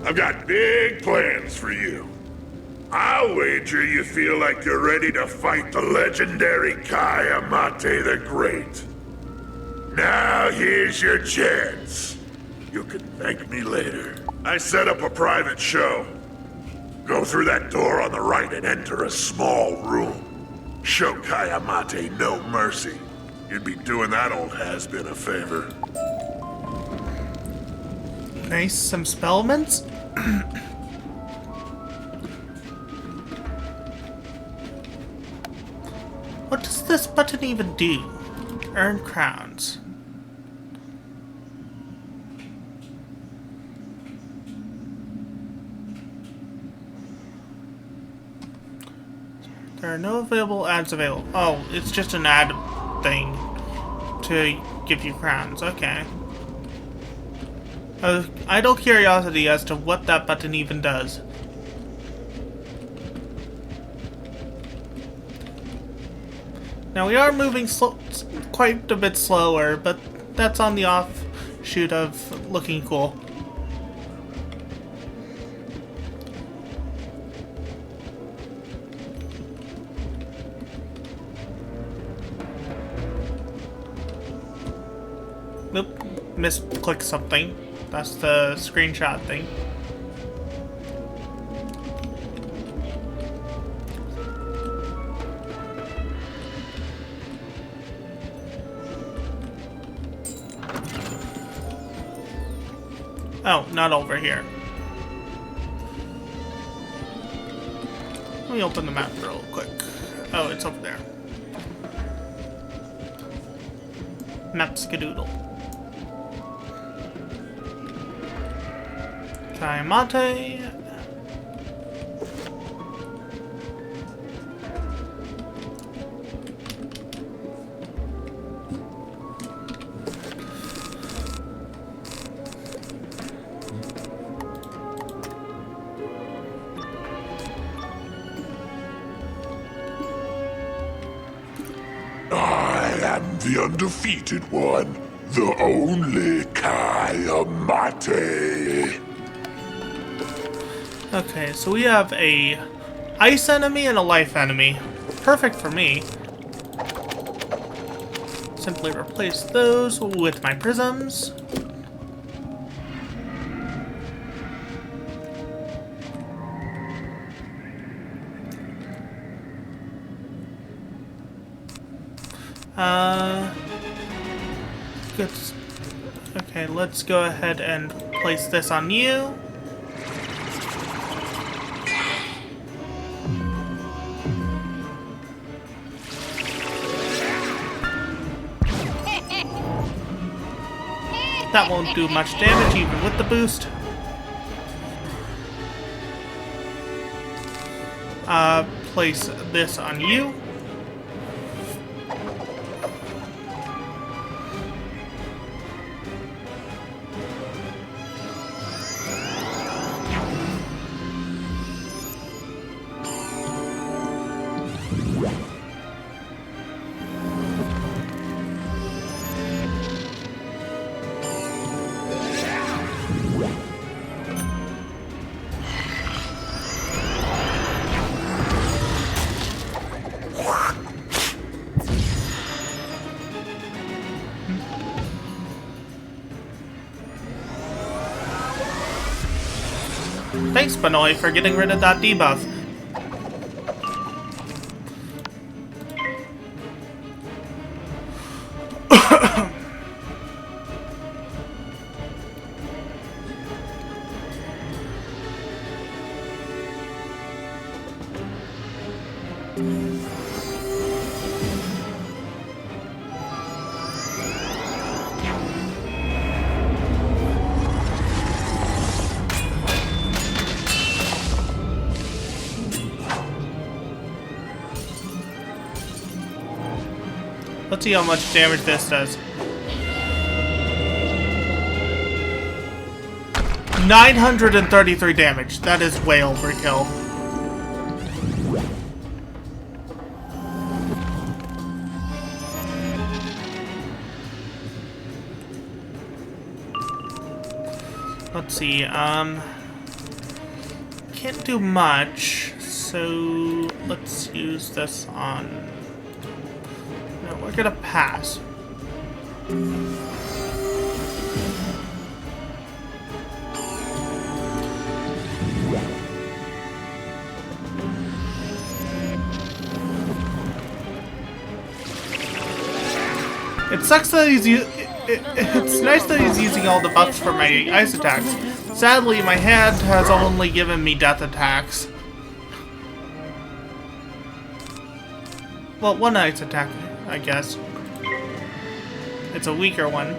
I've got big plans for you. I'll wager you feel like you're ready to fight the legendary Kayamate the Great. Now here's your chance. You can thank me later. I set up a private show. Go through that door on the right and enter a small room. Show Kayamate no mercy. You'd be doing that old has-been a favor. Nice, some spellments. What does this button even do? Earn crowns. There are no available ads available. Oh, it's just an ad thing to give you crowns. Okay. Idle curiosity as to what that button even does. Now we are moving quite a bit slower, but that's on the offshoot of looking cool. misclicked something. That's the screenshot thing. Oh, not over here. Let me open the map real quick. Oh, it's over there. Map skadoodle. Kaimate. The undefeated one, the only Kaimate. Okay, so we have a ice enemy and a life enemy. Perfect for me. Simply replace those with my prisms. Good. Okay, let's go ahead and place this on you. That won't do much damage even with the boost. Place this on you. Thanks, Benoy, for getting rid of that debuff. Let's see how much damage this does. 933 damage. That is way overkill. Let's see, can't do much, so let's use this on... No, we're gonna pass. It sucks that he's it's nice that he's using all the buffs for my ice attacks. Sadly, my hand has only given me death attacks. Well, one ice attack, I guess. It's a weaker one.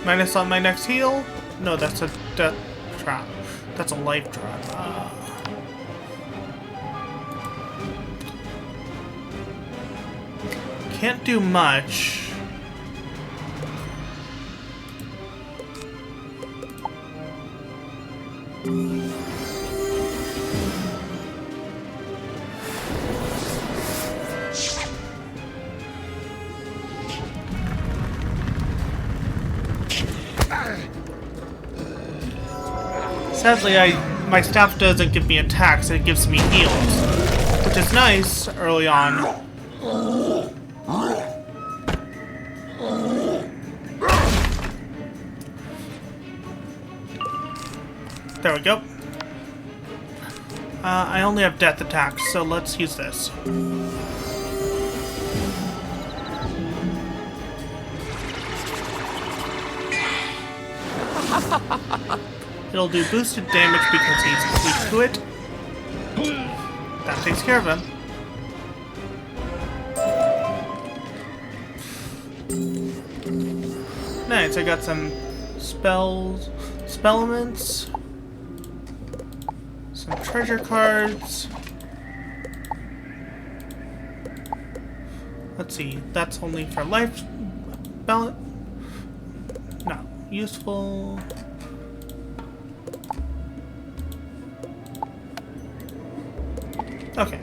Minus on my next heal? No, that's a death trap. That's a life trap. can't do much. Sadly, my staff doesn't give me attacks, it gives me heals, which is nice early on. There we go. I only have death attacks, so let's use this. It'll do boosted damage because he's weak to it. That takes care of him. Nice, I got some spells, spell elements, some treasure cards. Let's see, that's only for life balance. No, useful. Okay.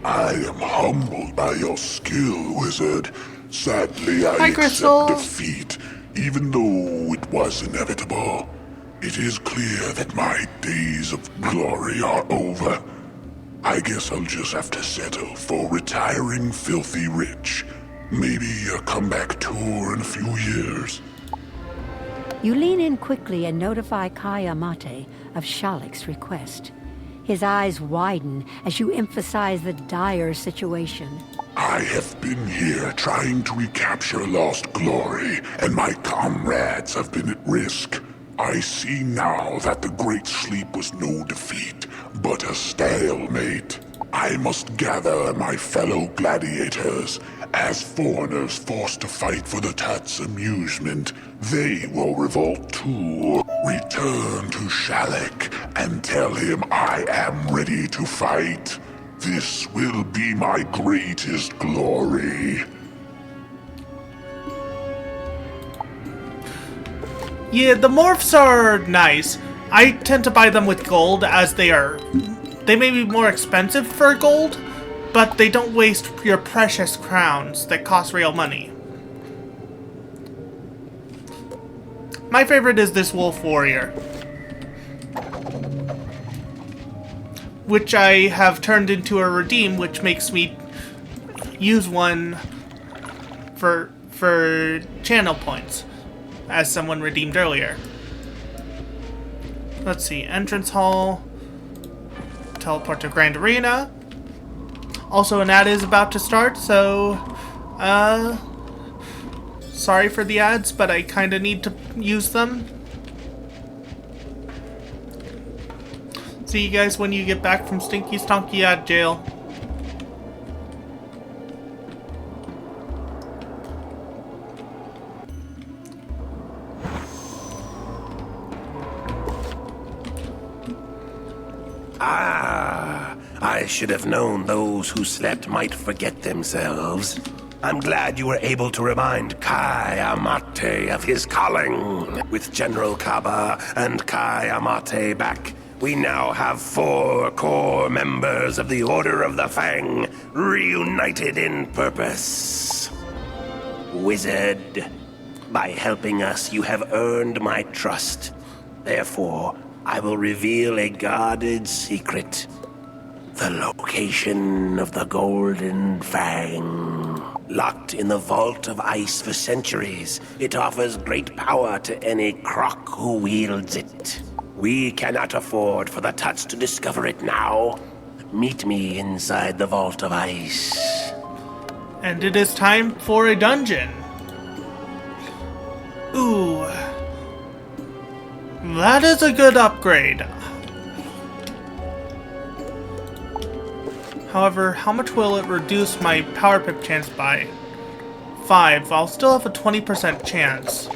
I am humbled by your skill, wizard. Sadly, I Hi, Crystal. accept defeat, even though it was inevitable. It is clear that my days of glory are over. I guess I'll just have to settle for retiring filthy rich. Maybe a comeback tour in a few years. You lean in quickly and notify Kai Amate of Shalek's request. His eyes widen as you emphasize the dire situation. I have been here trying to recapture lost glory, and my comrades have been at risk. I see now that the Great Sleep was no defeat, but a stalemate. I must gather my fellow gladiators. As foreigners forced to fight for the Tut's amusement, they will revolt too. Return to Shalek and tell him I am ready to fight. This will be my greatest glory. Yeah, the morphs are nice. I tend to buy them with gold as they may be more expensive for gold, but they don't waste your precious crowns that cost real money. My favorite is this wolf warrior, which I have turned into a redeem, which makes me use one for channel points, as someone redeemed earlier. Let's see, entrance hall, teleport to Grand Arena. Also, an ad is about to start, so sorry for the ads, but I kinda need to use them. See you guys when you get back from Stinky Stonky ad jail. I should have known those who slept might forget themselves. I'm glad you were able to remind Kai Amate of his calling. With General Kaba and Kai Amate back, we now have 4 core members of the Order of the Fang, reunited in purpose. Wizard, by helping us, you have earned my trust. Therefore, I will reveal a guarded secret. The location of the Golden Fang. Locked in the vault of ice for centuries, it offers great power to any Krok who wields it. We cannot afford for the Tuts to discover it now. Meet me inside the vault of ice. And it is time for a dungeon. Ooh. That is a good upgrade. However, how much will it reduce my power pip chance by? 5. I'll still have a 20% chance.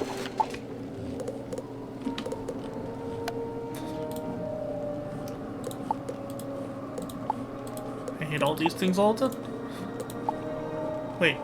I hate all these things all the time. Wait,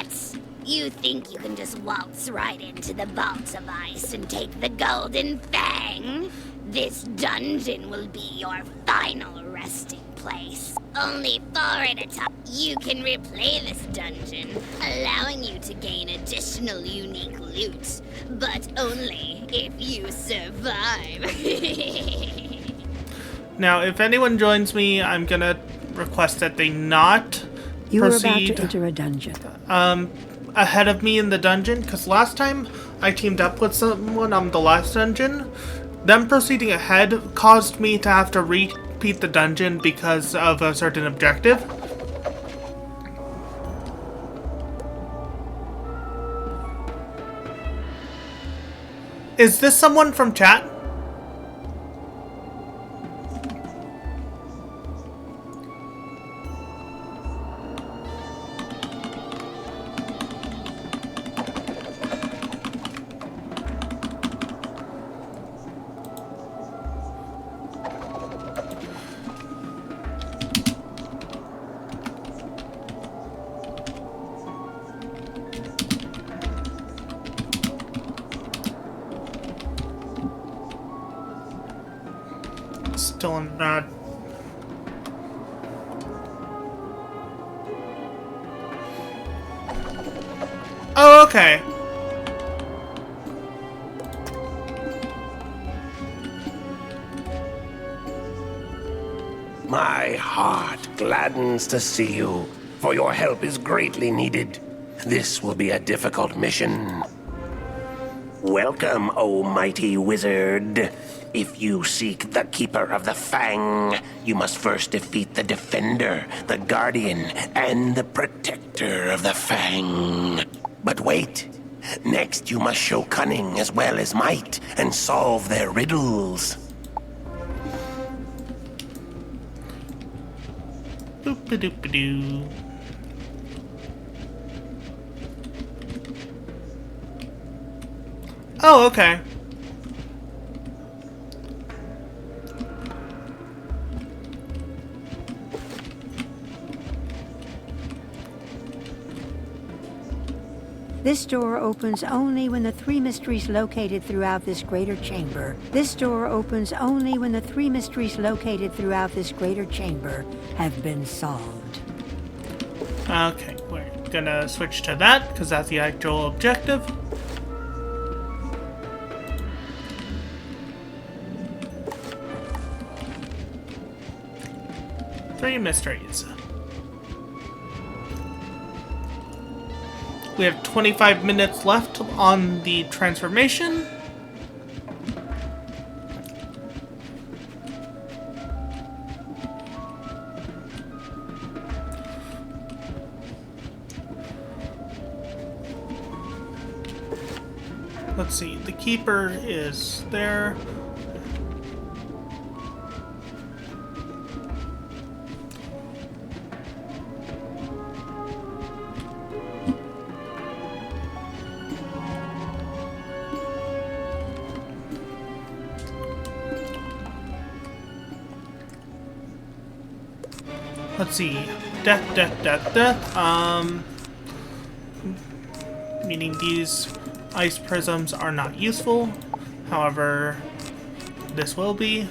nuts? You think you can just waltz right into the vault of ice and take the golden fang? This dungeon will be your final resting place. Only 4 at a time. You can replay this dungeon, allowing you to gain additional unique loot, but only if you survive. Now, if anyone joins me, I'm gonna request that they not You are about proceed to enter a dungeon. ahead of me in the dungeon, because last time I teamed up with someone on the last dungeon, them proceeding ahead caused me to have to repeat the dungeon because of a certain objective. Is this someone from chat? Still not. Oh, okay. My heart gladdens to see you, for your help is greatly needed. This will be a difficult mission. Welcome, O mighty wizard. If you seek the Keeper of the Fang, you must first defeat the Defender, the Guardian, and the Protector of the Fang. But wait. Next, you must show cunning as well as might and solve their riddles. Boop-a-doop-a-doo. Oh, okay. This door opens only when the 3 mysteries located throughout this greater chamber. This door opens only when the 3 mysteries located throughout this greater chamber have been solved. Okay, we're gonna switch to that, because that's the actual objective. Three mysteries. We have 25 minutes left on the transformation. Let's see, the keeper is there. Let's see. Death. Meaning these ice prisms are not useful. However, this will be.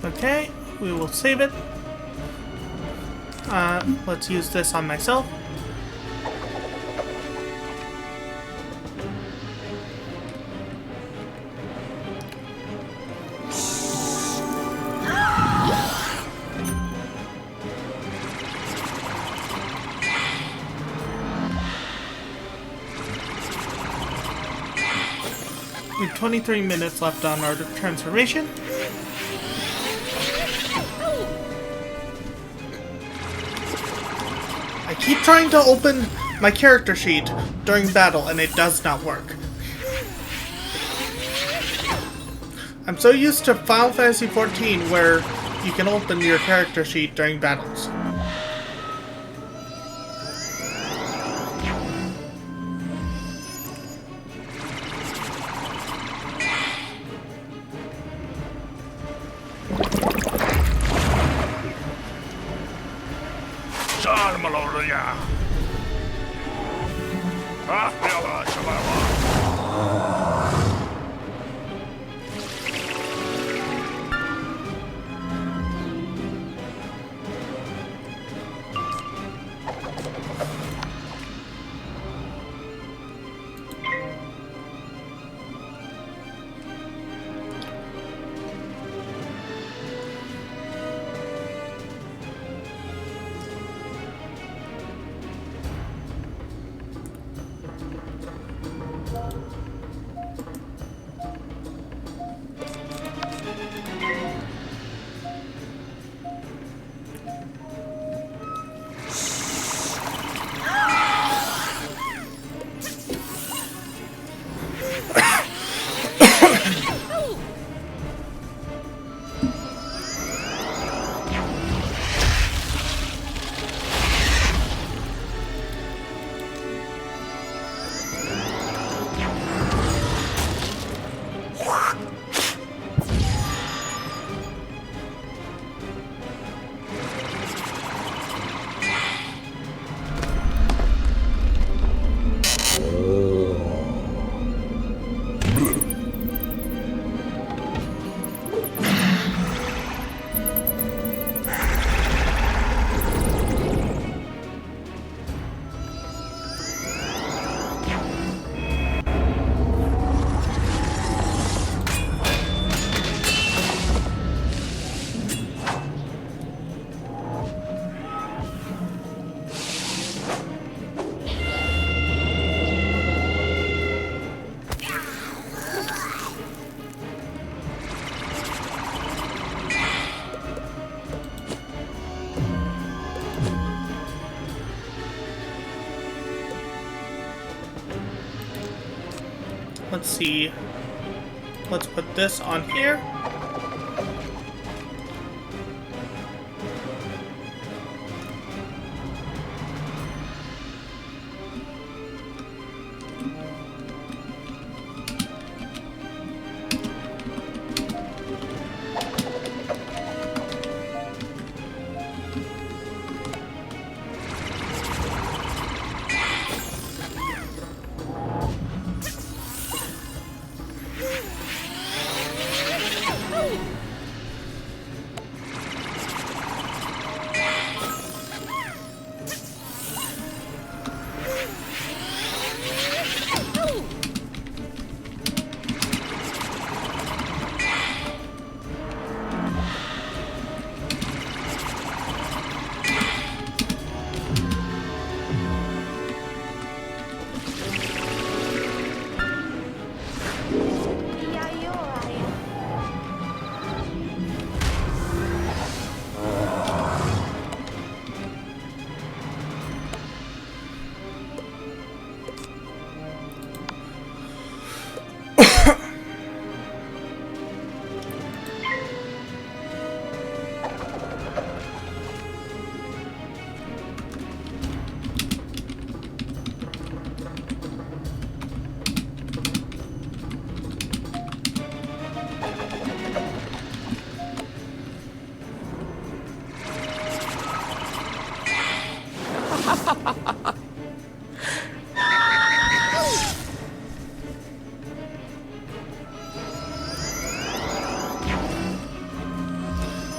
Okay, we will save it. Let's use this on myself. We have 23 minutes left on our transformation. I keep trying to open my character sheet during battle and it does not work. I'm so used to Final Fantasy XIV where you can open your character sheet during battles. Let's see. Let's put this on here.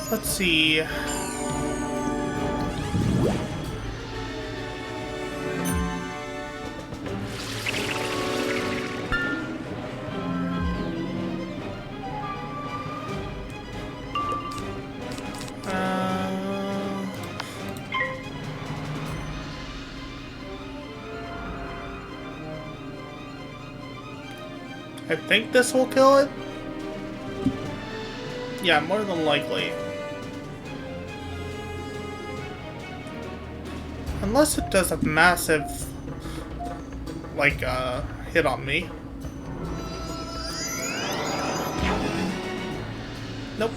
Let's see. I think this will kill it. Yeah, more than likely. Unless it does a massive, like, hit on me. Nope.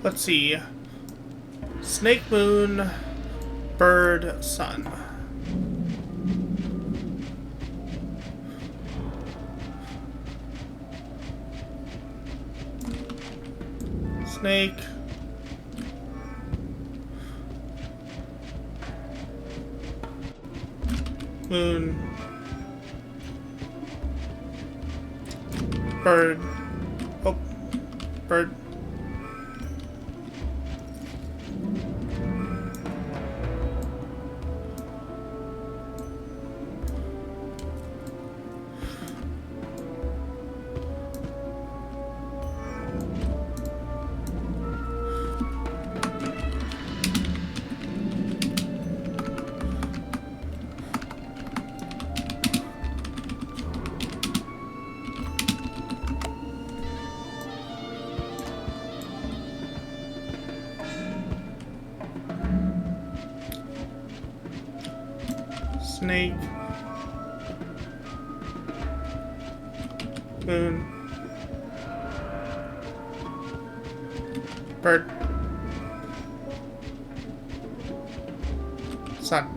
Let's see. Snake, moon, bird, sun. Snake. Moon. Bird. Oh. Bird. Snake, moon, bird, sun.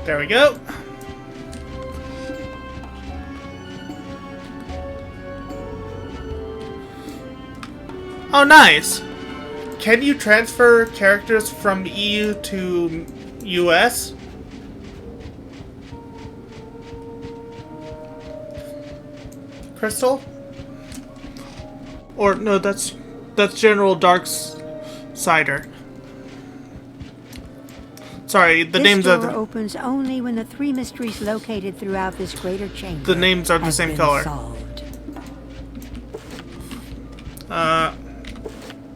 There we go. Oh, nice! Can you transfer characters from EU to US? Crystal? Or, no, that's General Darksider. Sorry, the names are... This door opens only when the 3 mysteries located throughout this greater chamber. The names are the same color. Solved.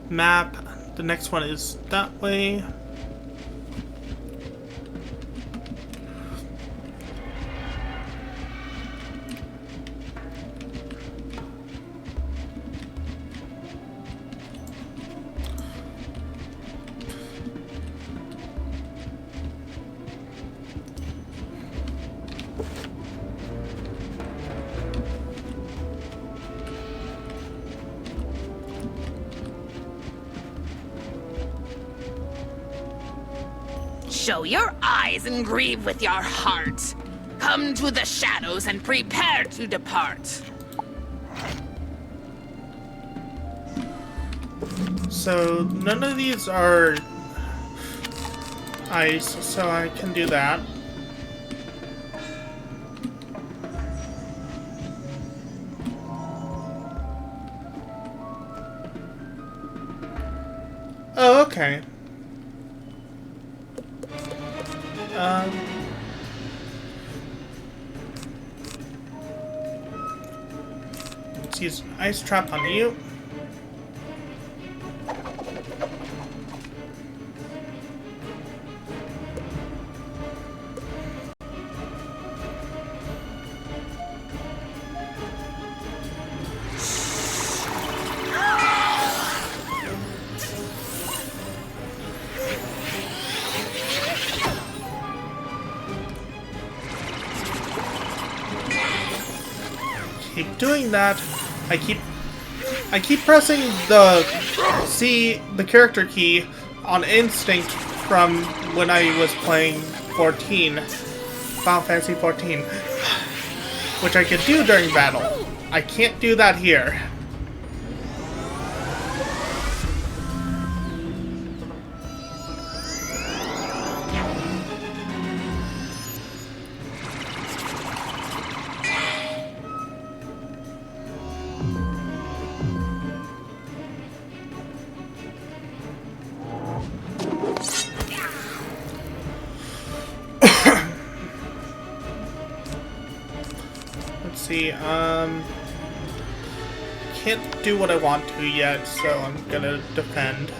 Map. The next one is that way. Show your eyes and grieve with your heart. Come to the shadows and prepare to depart. So, none of these are ice, so I can do that. Oh, okay. Let's use an ice trap on you. Keep doing that. I keep I keep pressing the character key on instinct from when I was playing 14, Final Fantasy 14, which I could do during battle. I can't do that here. Let's see, can't do what I want to yet, so I'm gonna defend.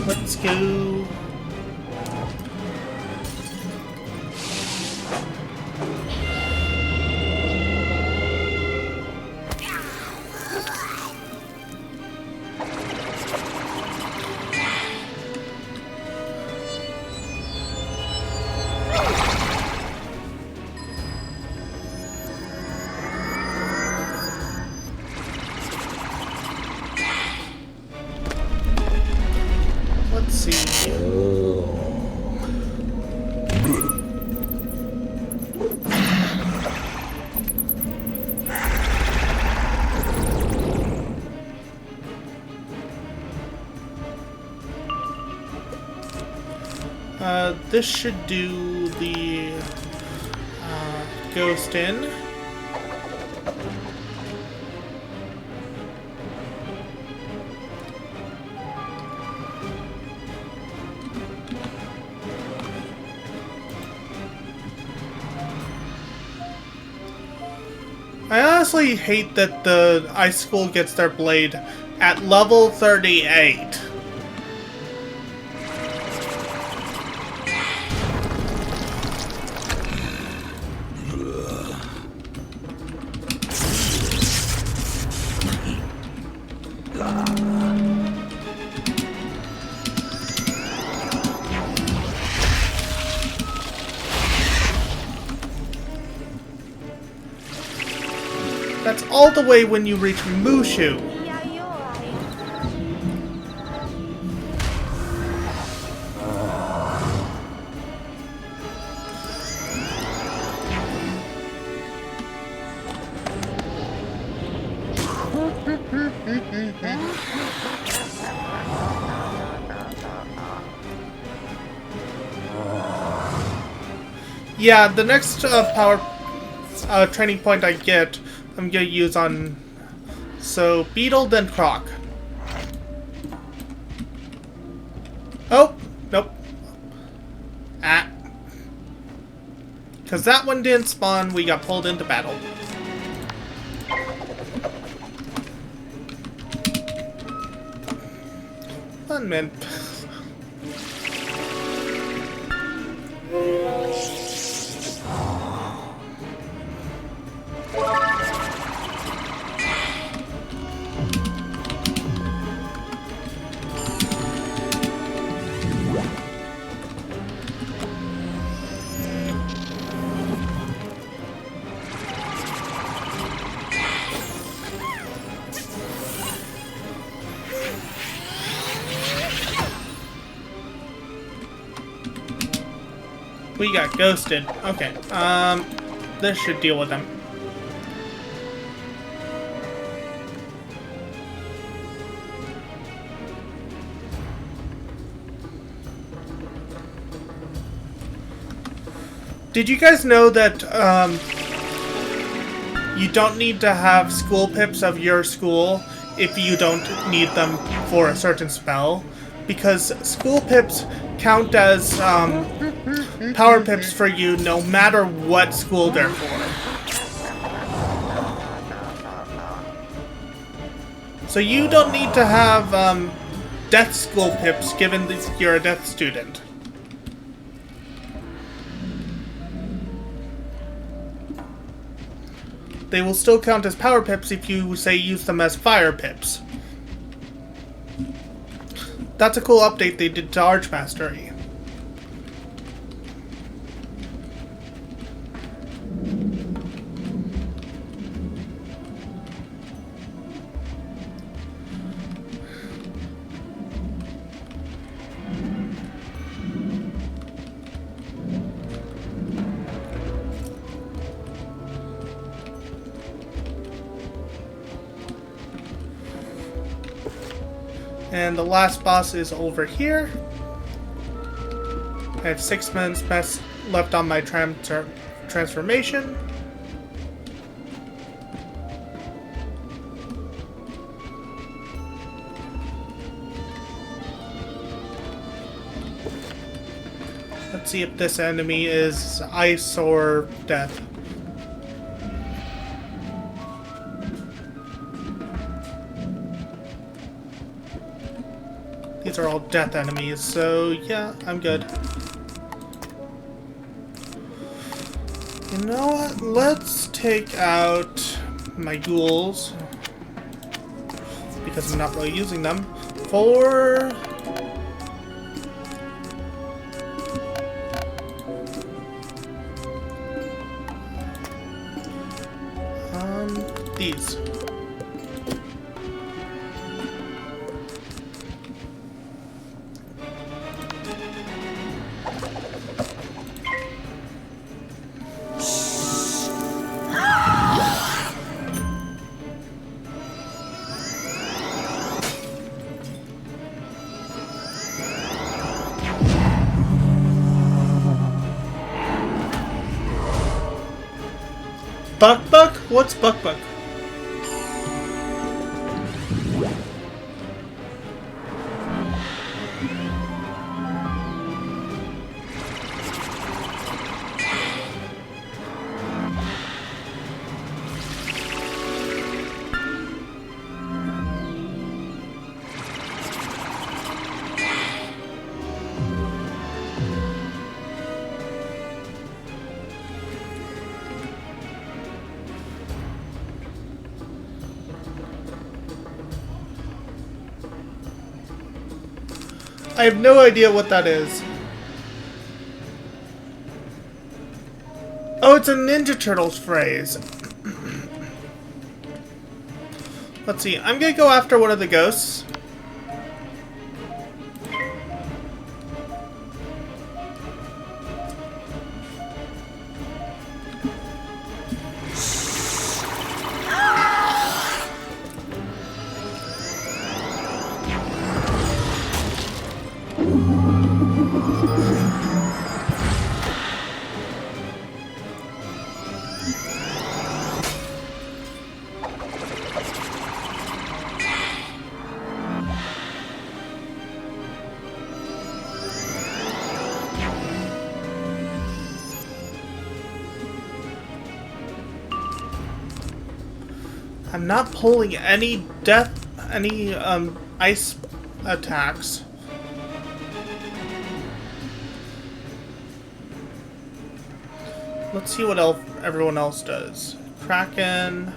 Let's go. Let's see. This should do the ghost in. I honestly hate that the Ice School gets their blade at level 38. That's all the way when you reach Mushu. Yeah, the next power training point I get, I'm gonna use on... So, Beetle, then Krok. Oh! Nope. Ah. Because that one didn't spawn, we got pulled into battle. Fun, man. We got ghosted. Okay. This should deal with them. Did you guys know that, you don't need to have school pips of your school if you don't need them for a certain spell? Because school pips count as, power pips for you no matter what school they're for. So you don't need to have death school pips given that you're a death student. They will still count as power pips if you, say, use them as fire pips. That's a cool update they did to Archmastery. And the last boss is over here. I have 6 minutes left on my transformation. Let's see if this enemy is ice or death. These are all death enemies, so yeah, I'm good. You know what? Let's take out my ghouls, because I'm not really using them, for... these. Buck? What's Buck? I have no idea what that is. Oh, it's a Ninja Turtles phrase. Let's see, I'm gonna go after one of the ghosts. I'm not pulling any ice attacks. Let's see what everyone else does. Kraken.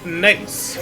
Nice.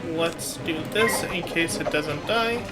Let's do this in case it doesn't die.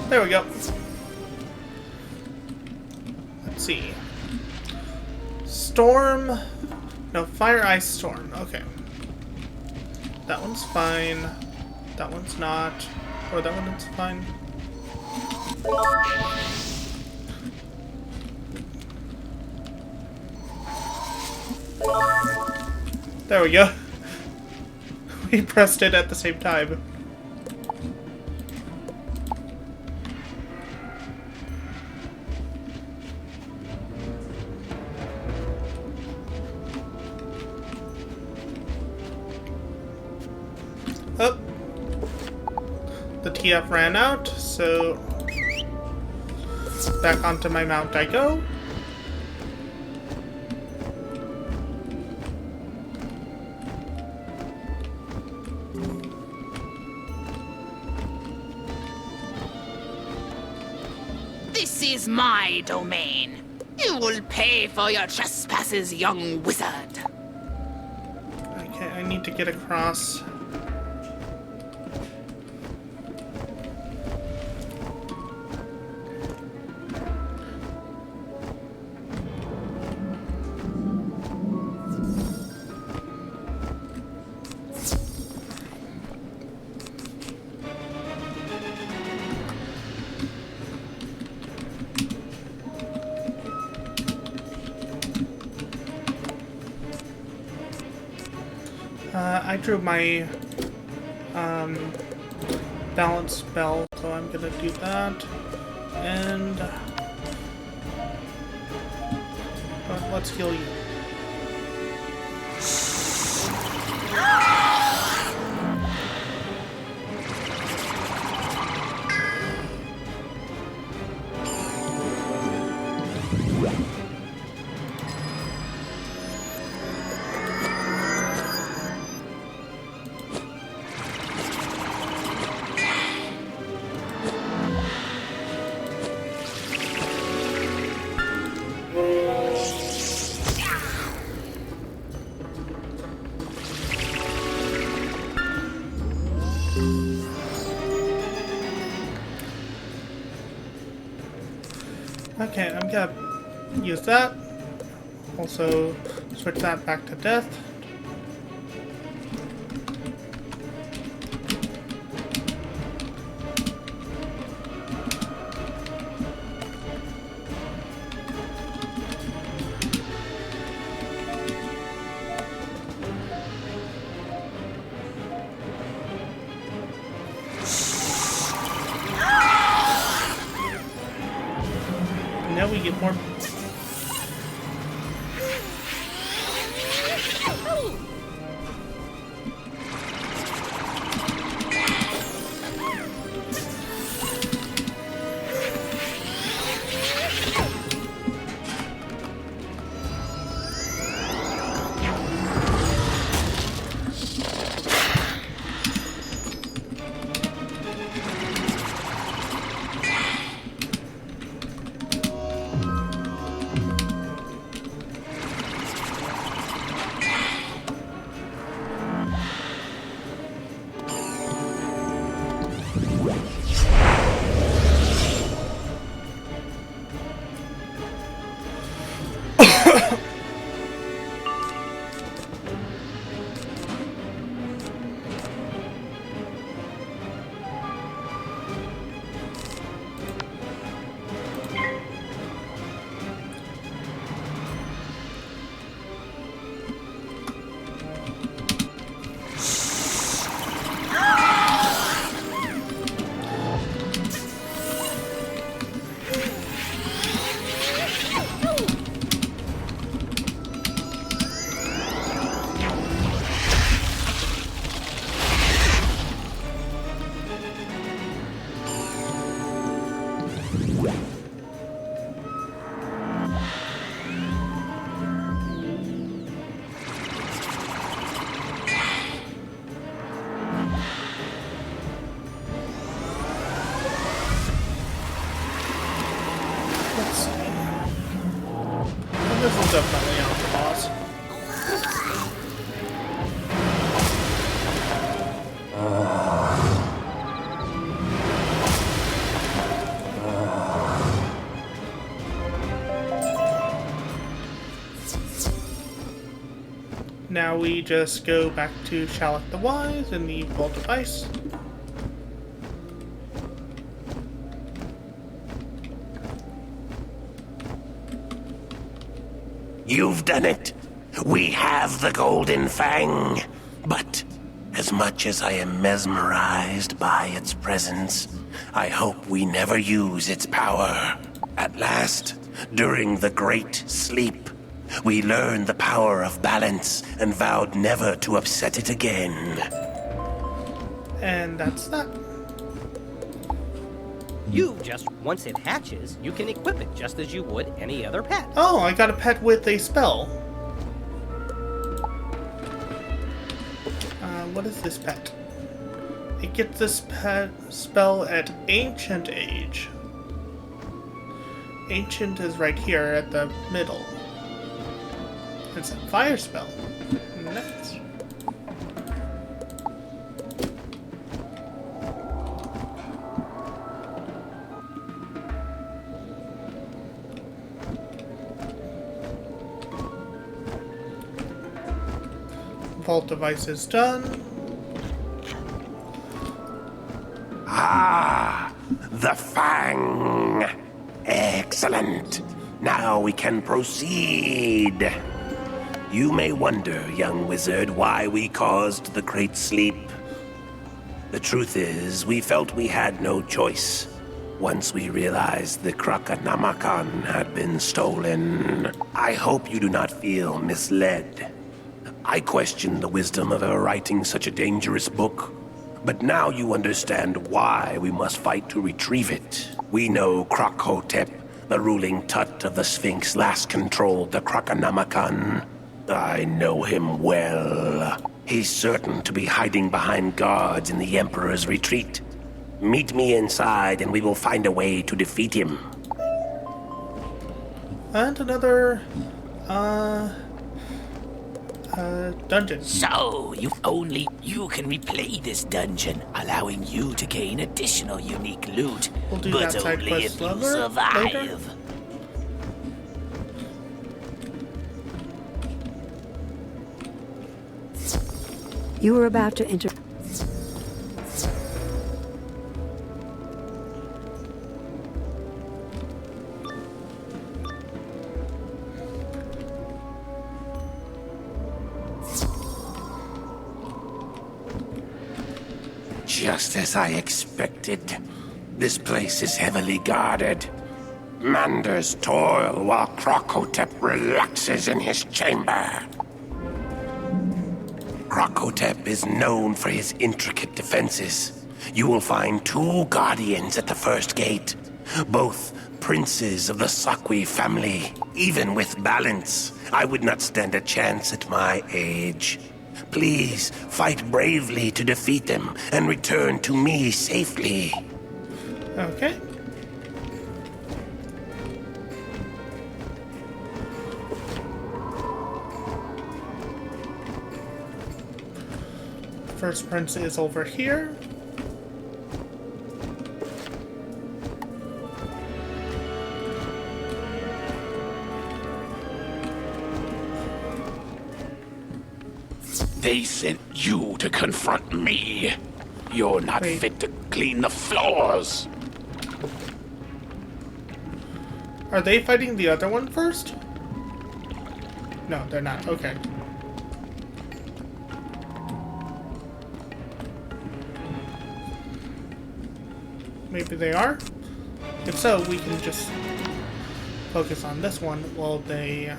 There we go. Let's see. Storm. No, fire, ice, storm. Okay. That one's fine. That one's not. Or that one's fine. There we go. We pressed it at the same time. Oh. The TF ran out, so back onto my mount I go. This is my domain. You will pay for your trespasses, young wizard. Okay, I need to get across. I drew my balance spell, so I'm gonna do that. And let's heal you. Okay, I'm gonna use that. Also, switch that back to death. Now we get more. Let's see. Well, this is definitely not the boss. Now we just go back to Shalak the Wise and the Vault of Ice. You've done it. We have the Golden Fang. But as much as I am mesmerized by its presence, I hope we never use its power. At last, during the Great Sleep, we learned the power of balance and vowed never to upset it again. And that's that. Once it hatches, you can equip it just as you would any other pet. Oh, I got a pet with a spell. What is this pet? It gets this pet spell at Ancient Age. Ancient is right here at the middle. It's a fire spell. Nice. Vault device is done. Ah, the Fang. Excellent. Now we can proceed. You may wonder, young wizard, why we caused the Great Sleep. The truth is, we felt we had no choice once we realized the Necronomicon had been stolen. I hope you do not feel misled. I questioned the wisdom of her writing such a dangerous book, but now you understand why we must fight to retrieve it. We know Krok, the ruling Tut of the Sphinx, last controlled the Necronomicon. I know him well. He's certain to be hiding behind guards in the Emperor's retreat. Meet me inside and we will find a way to defeat him. And another, dungeon. So, you can replay this dungeon, allowing you to gain additional unique loot. We'll do but that side only quest if you later. survive. You are about to enter. Just as I expected. This place is heavily guarded. Manders toil while Krok relaxes in his chamber. Krok is known for his intricate defenses. You will find 2 guardians at the first gate. Both princes of the Sakwi family. Even with balance, I would not stand a chance at my age. Please, fight bravely to defeat them and return to me safely. Okay. First prince is over here. They sent you to confront me. You're not fit to clean the floors. Are they fighting the other one first? No, they're not. Okay. Maybe they are? If so, we can just focus on this one while they...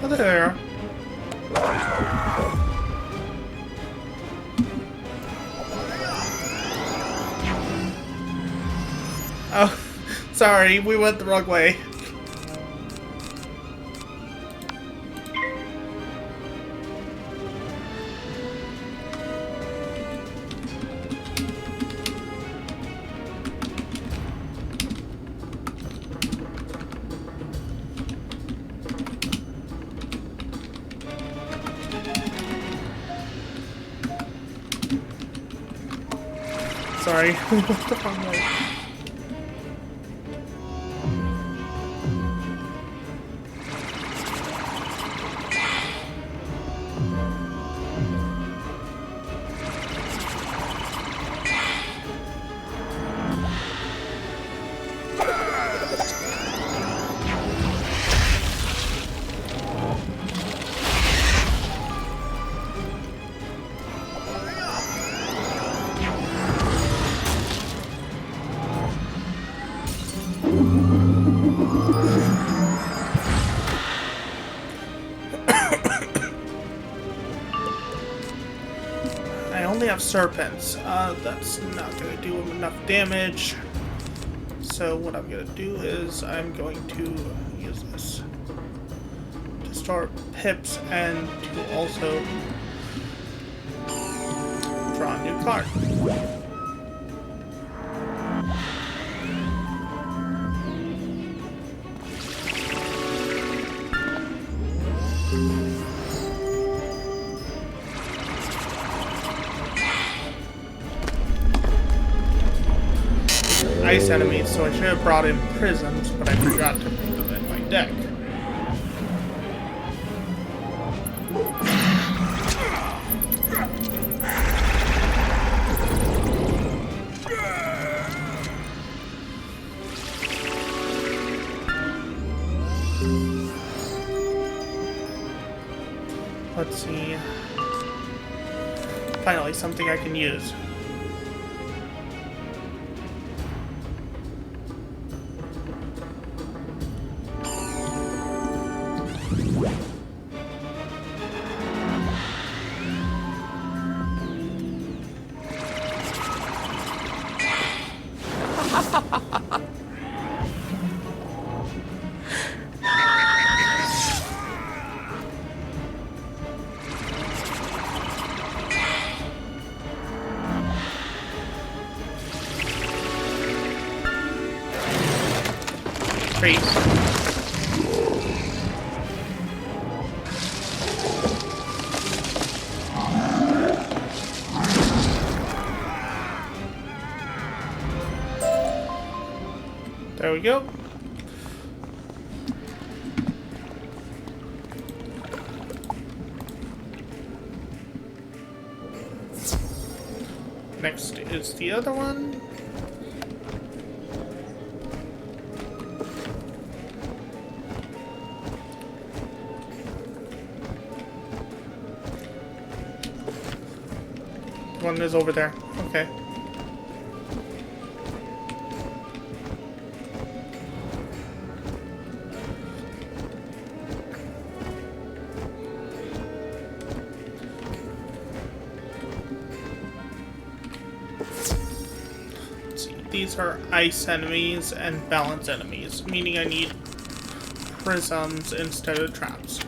Oh, there they are. Oh, sorry, we went the wrong way. Sorry, we went the wrong way. I only have serpents. That's not going to do him enough damage. So what I'm going to do is I'm going to use this to store pips and to also draw a new card. Ice enemies, so I should have brought in prisms, but I forgot to put them in my deck. Let's see. Finally, something I can use. tree. There we go. Next is the other one. One is over there. Okay. These are ice enemies and balance enemies, meaning I need prisms instead of traps.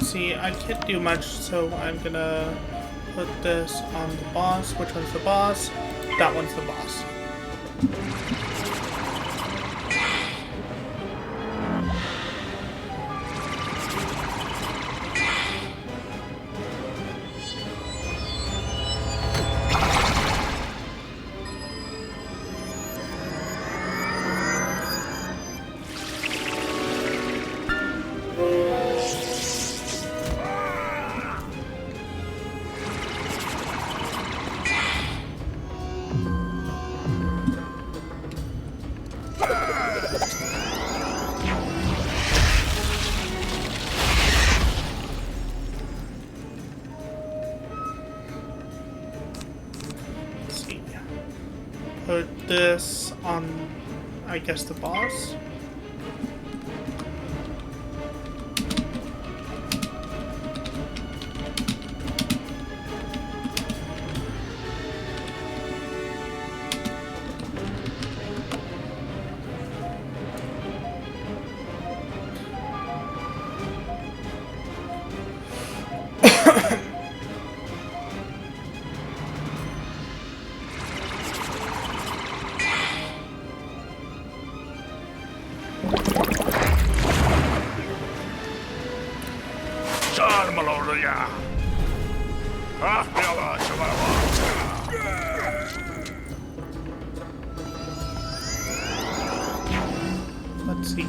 See, I can't do much, so I'm gonna put this on the boss. Which one's the boss? That one's the boss. Put this on, I guess, the boss. Let's see.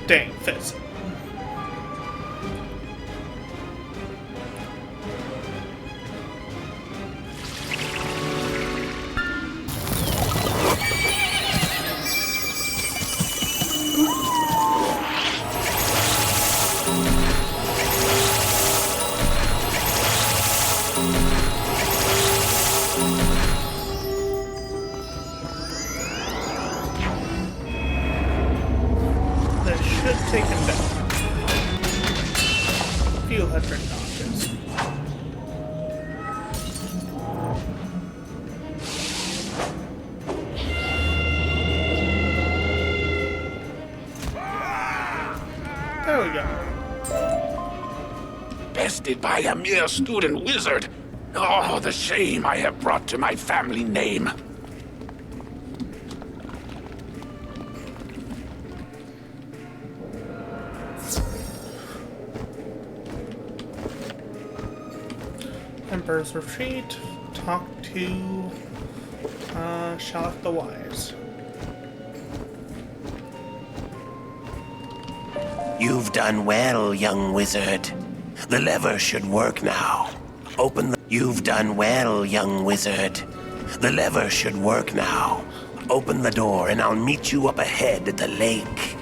Dang, fits. That should take him down. A few hundred dodges. There we go. Bested by a mere student wizard. Oh, the shame I have brought to my family name. Emperor's Retreat. Talk to Shalak the Wise. You've done well, young wizard. The lever should work now. Open the... You've done well, young wizard. The lever should work now. Open the door and I'll meet you up ahead at the lake.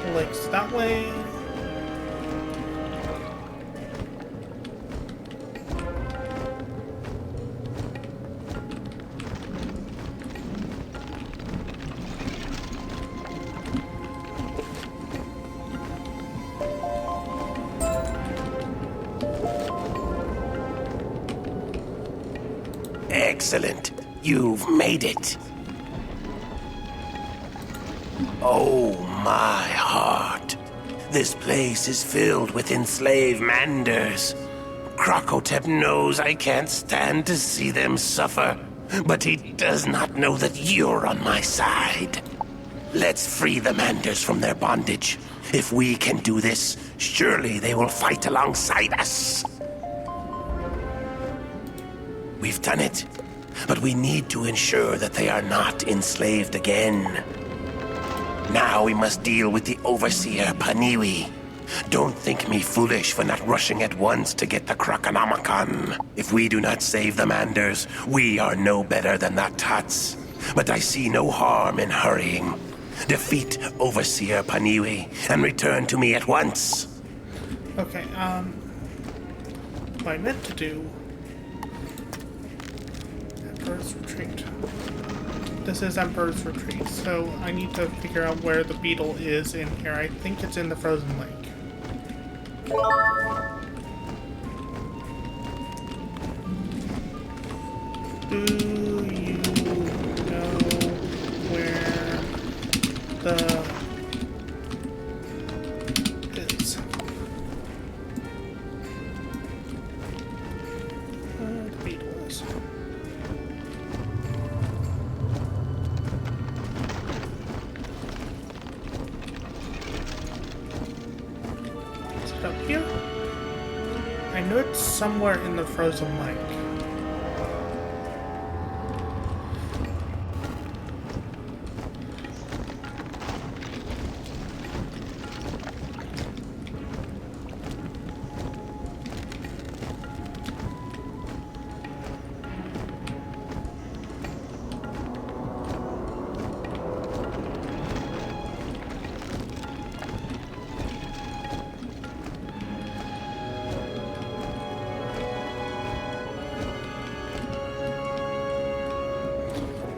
The lake's that way. Excellent. You've made it. Oh, my heart. This place is filled with enslaved Manders. Krokotep knows I can't stand to see them suffer, but he does not know that you're on my side. Let's free the Manders from their bondage. If we can do this, surely they will fight alongside us. We've done it, but we need to ensure that they are not enslaved again. Now we must deal with the Overseer Paniwi. Don't think me foolish for not rushing at once to get the Krokonomicon. If we do not save the Manders, we are no better than the Tuts. But I see no harm in hurrying. Defeat Overseer Paniwi and return to me at once. Okay, what I meant to do... Emperor's Retreat. This is Emperor's Retreat, so I need to figure out where the beetle is in here. I think it's in the frozen lake. Do you know where the is? Where the beetle is. Up here? I know it's somewhere in the frozen lake.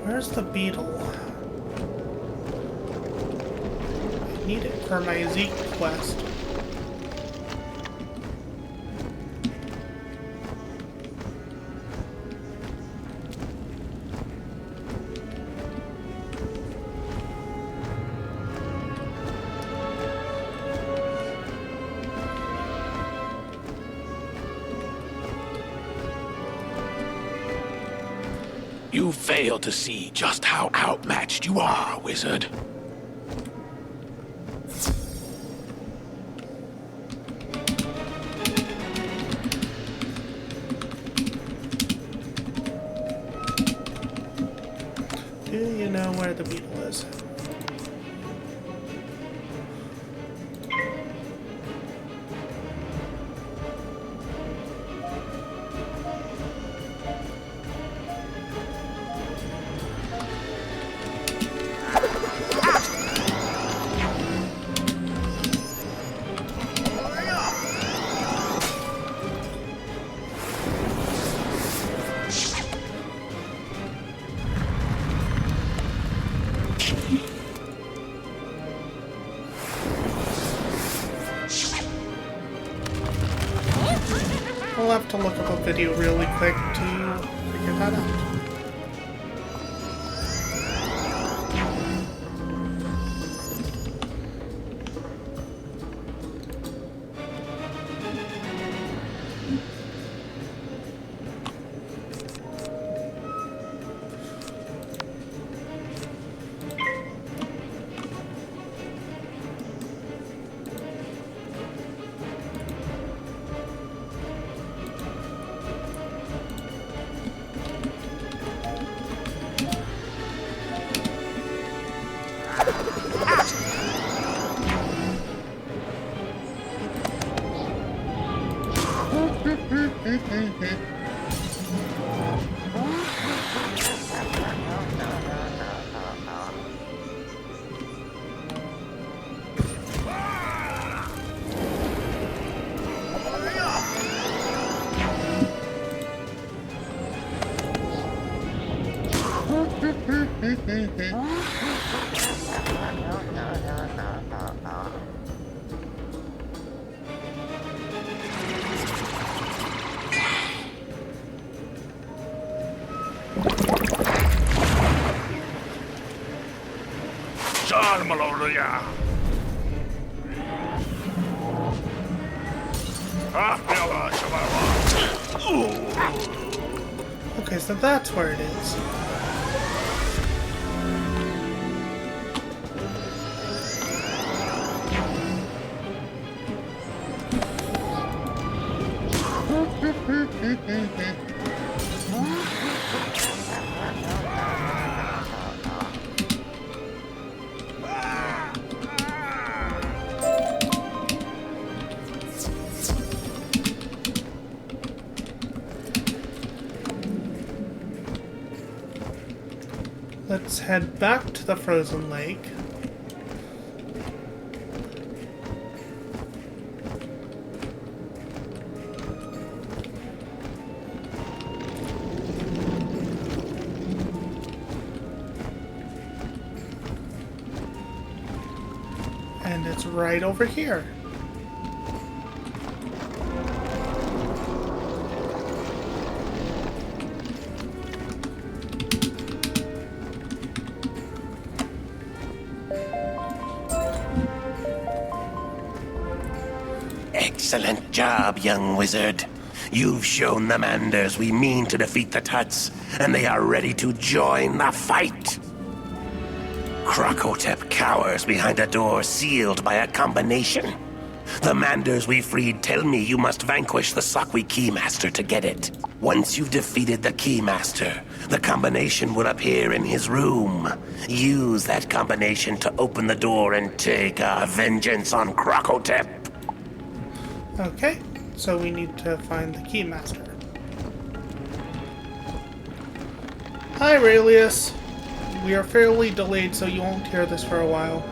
Where's the beetle? I need it for my Zeke quest. You fail to see just how outmatched you are, wizard. Do you know where the beetle is? I'll have to look up a video really quick to figure that out. Okay, so that's where it is. Let's head back to the frozen lake. And it's right over here. Excellent job, young wizard. You've shown the Manders we mean to defeat the Tuts, and they are ready to join the fight. Krok cowers behind a door sealed by a combination. The Manders we freed tell me you must vanquish the Sakwi Keymaster to get it. Once you've defeated the Keymaster, the combination will appear in his room. Use that combination to open the door and take vengeance on Krok. Okay, so we need to find the Keymaster. Hi, Aurelius. We are fairly delayed, so you won't hear this for a while.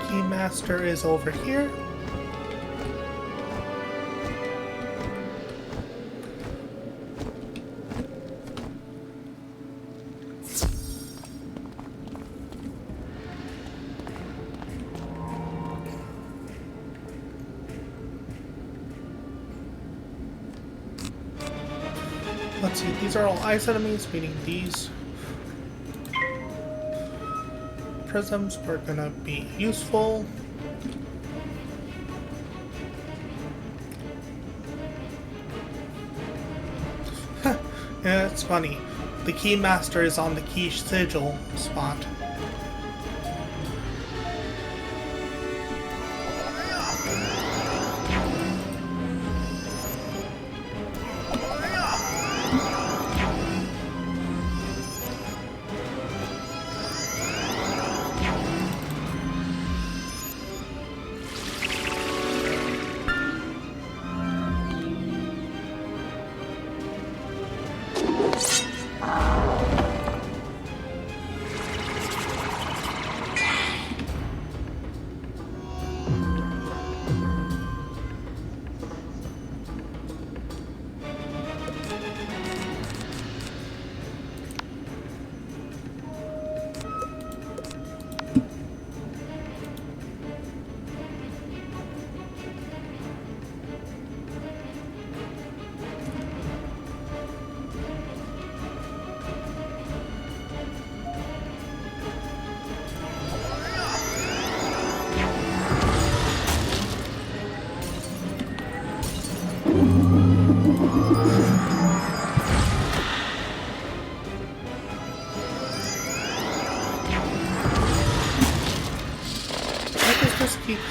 Keymaster is over here. Let's see, these are all ice enemies, meaning these prisms are gonna be useful. Yeah, it's funny. The Keymaster is on the key sigil spot.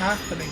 happening?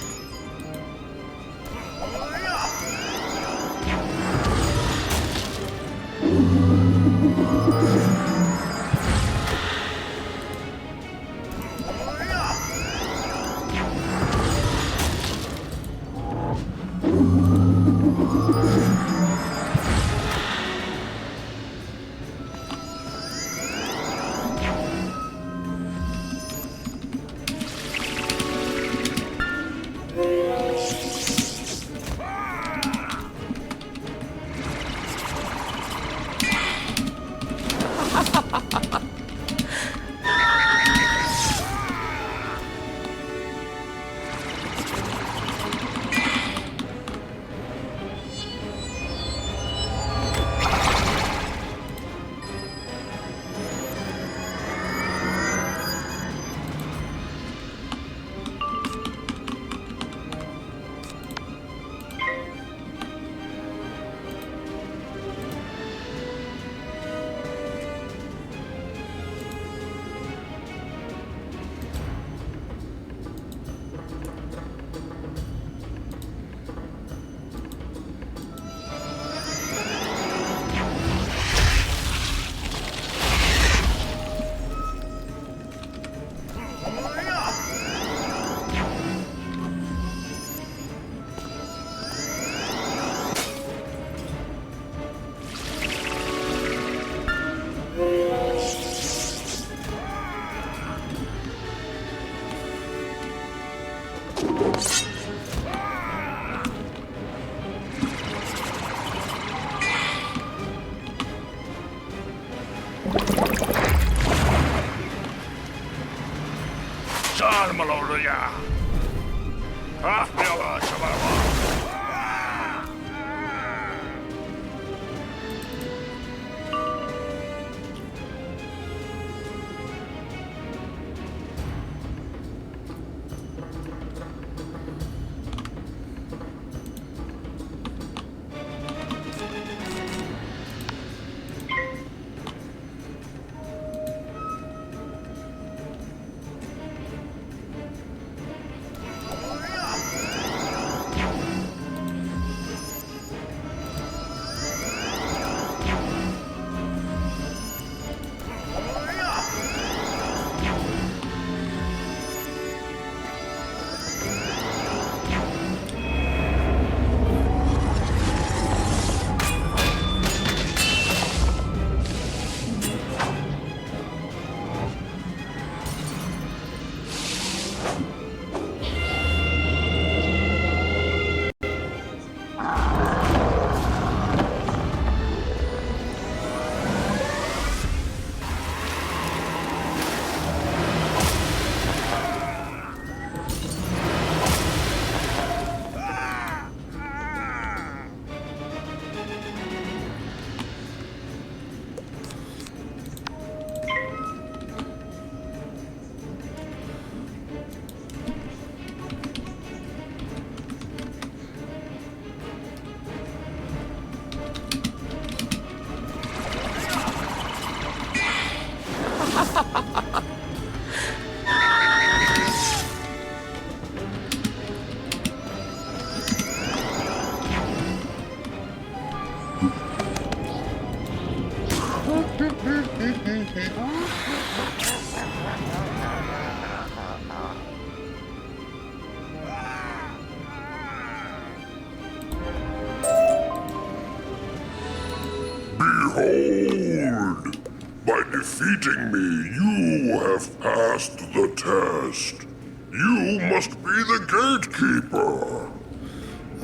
Behold! By defeating me, you have passed the test. You must be the gatekeeper.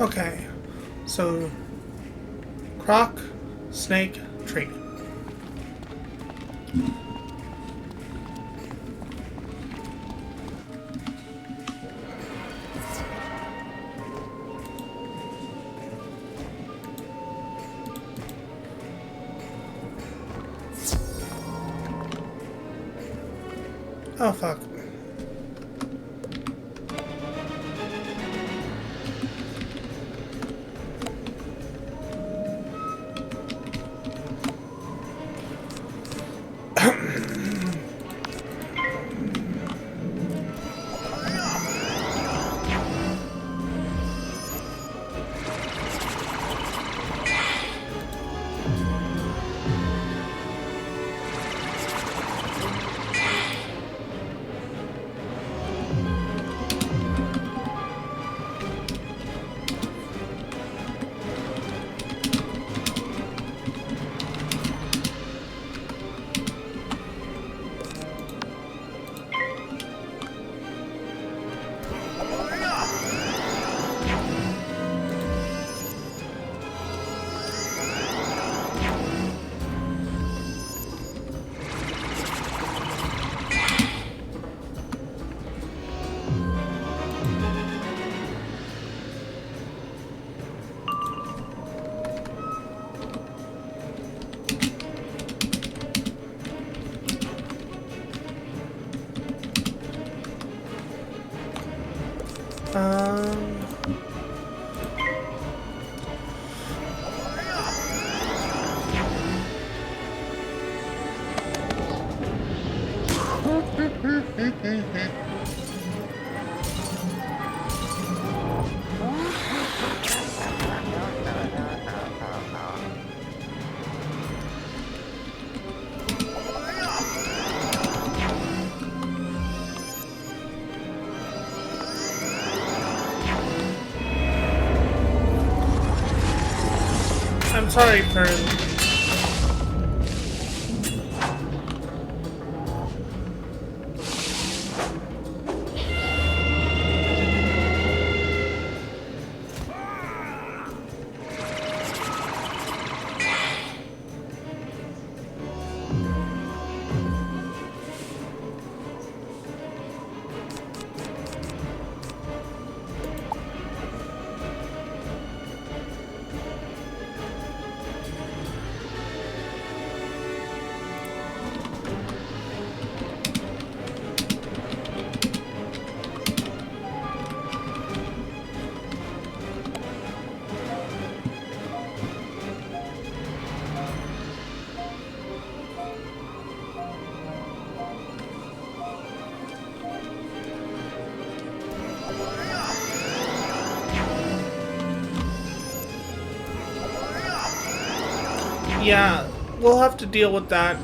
Okay, so Krok, snake, tree. Oh fuck. I'm sorry for... Yeah, we'll have to deal with that.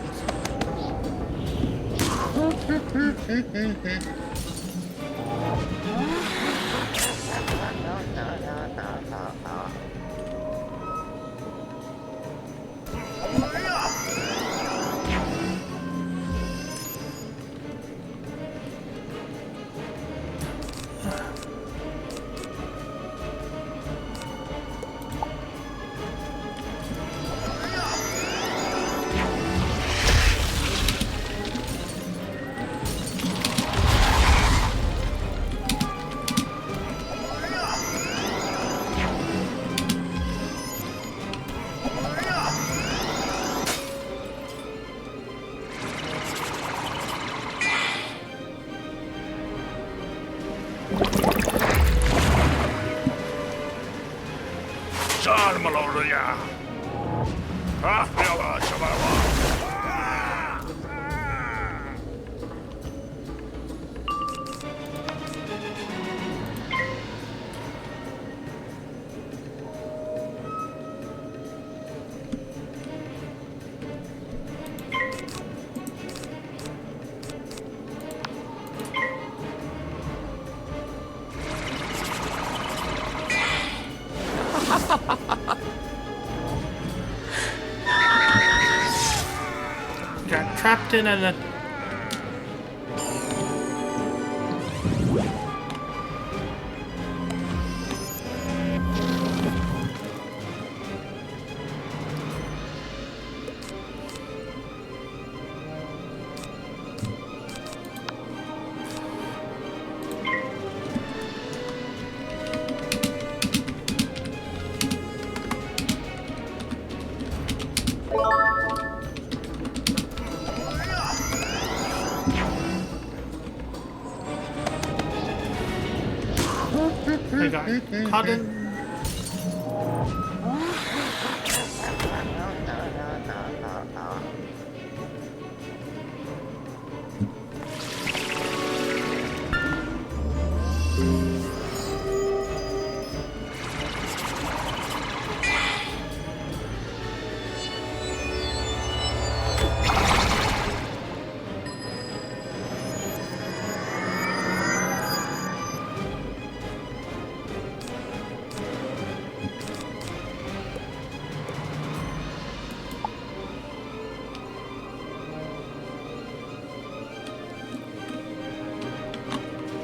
Got trapped in a... I got caught in...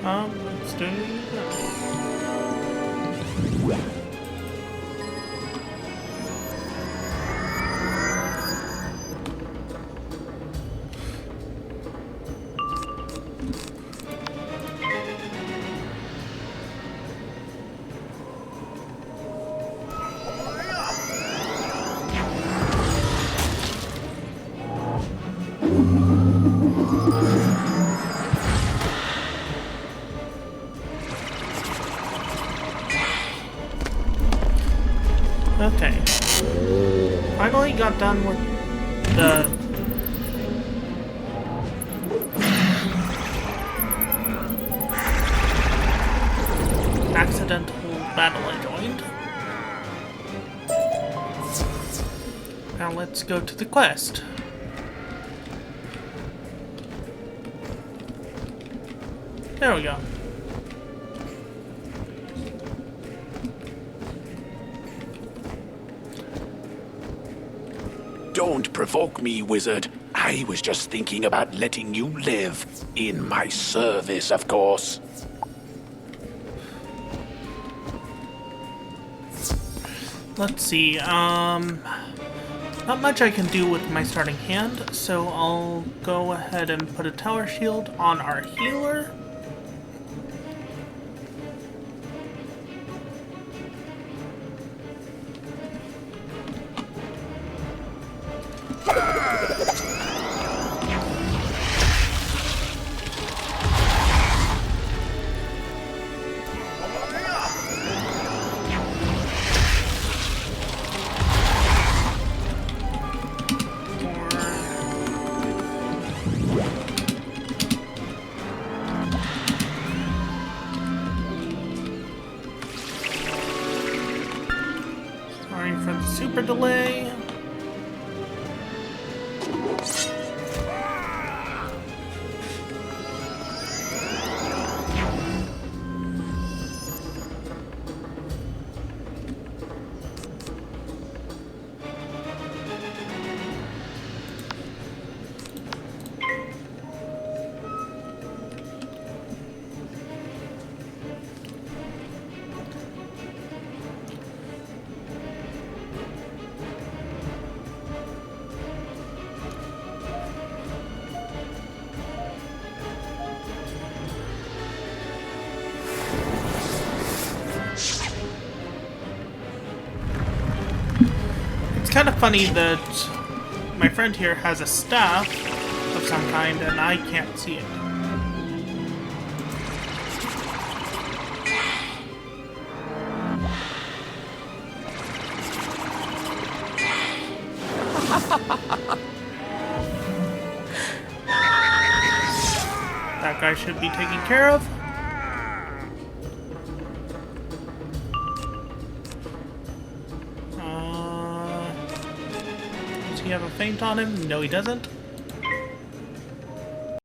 Let's do that. Okay. Finally got done with the... Now let's go to the quest. There we go. Don't provoke me, wizard. I was just thinking about letting you live. In my service, of course. Let's see, not much I can do with my starting hand, so I'll go ahead and put a tower shield on our healer. Sorry for the super delay. It's kind of funny that my friend here has a staff of some kind and I can't see it. That guy should be taken care of. Does he have a feint on him? No, he doesn't.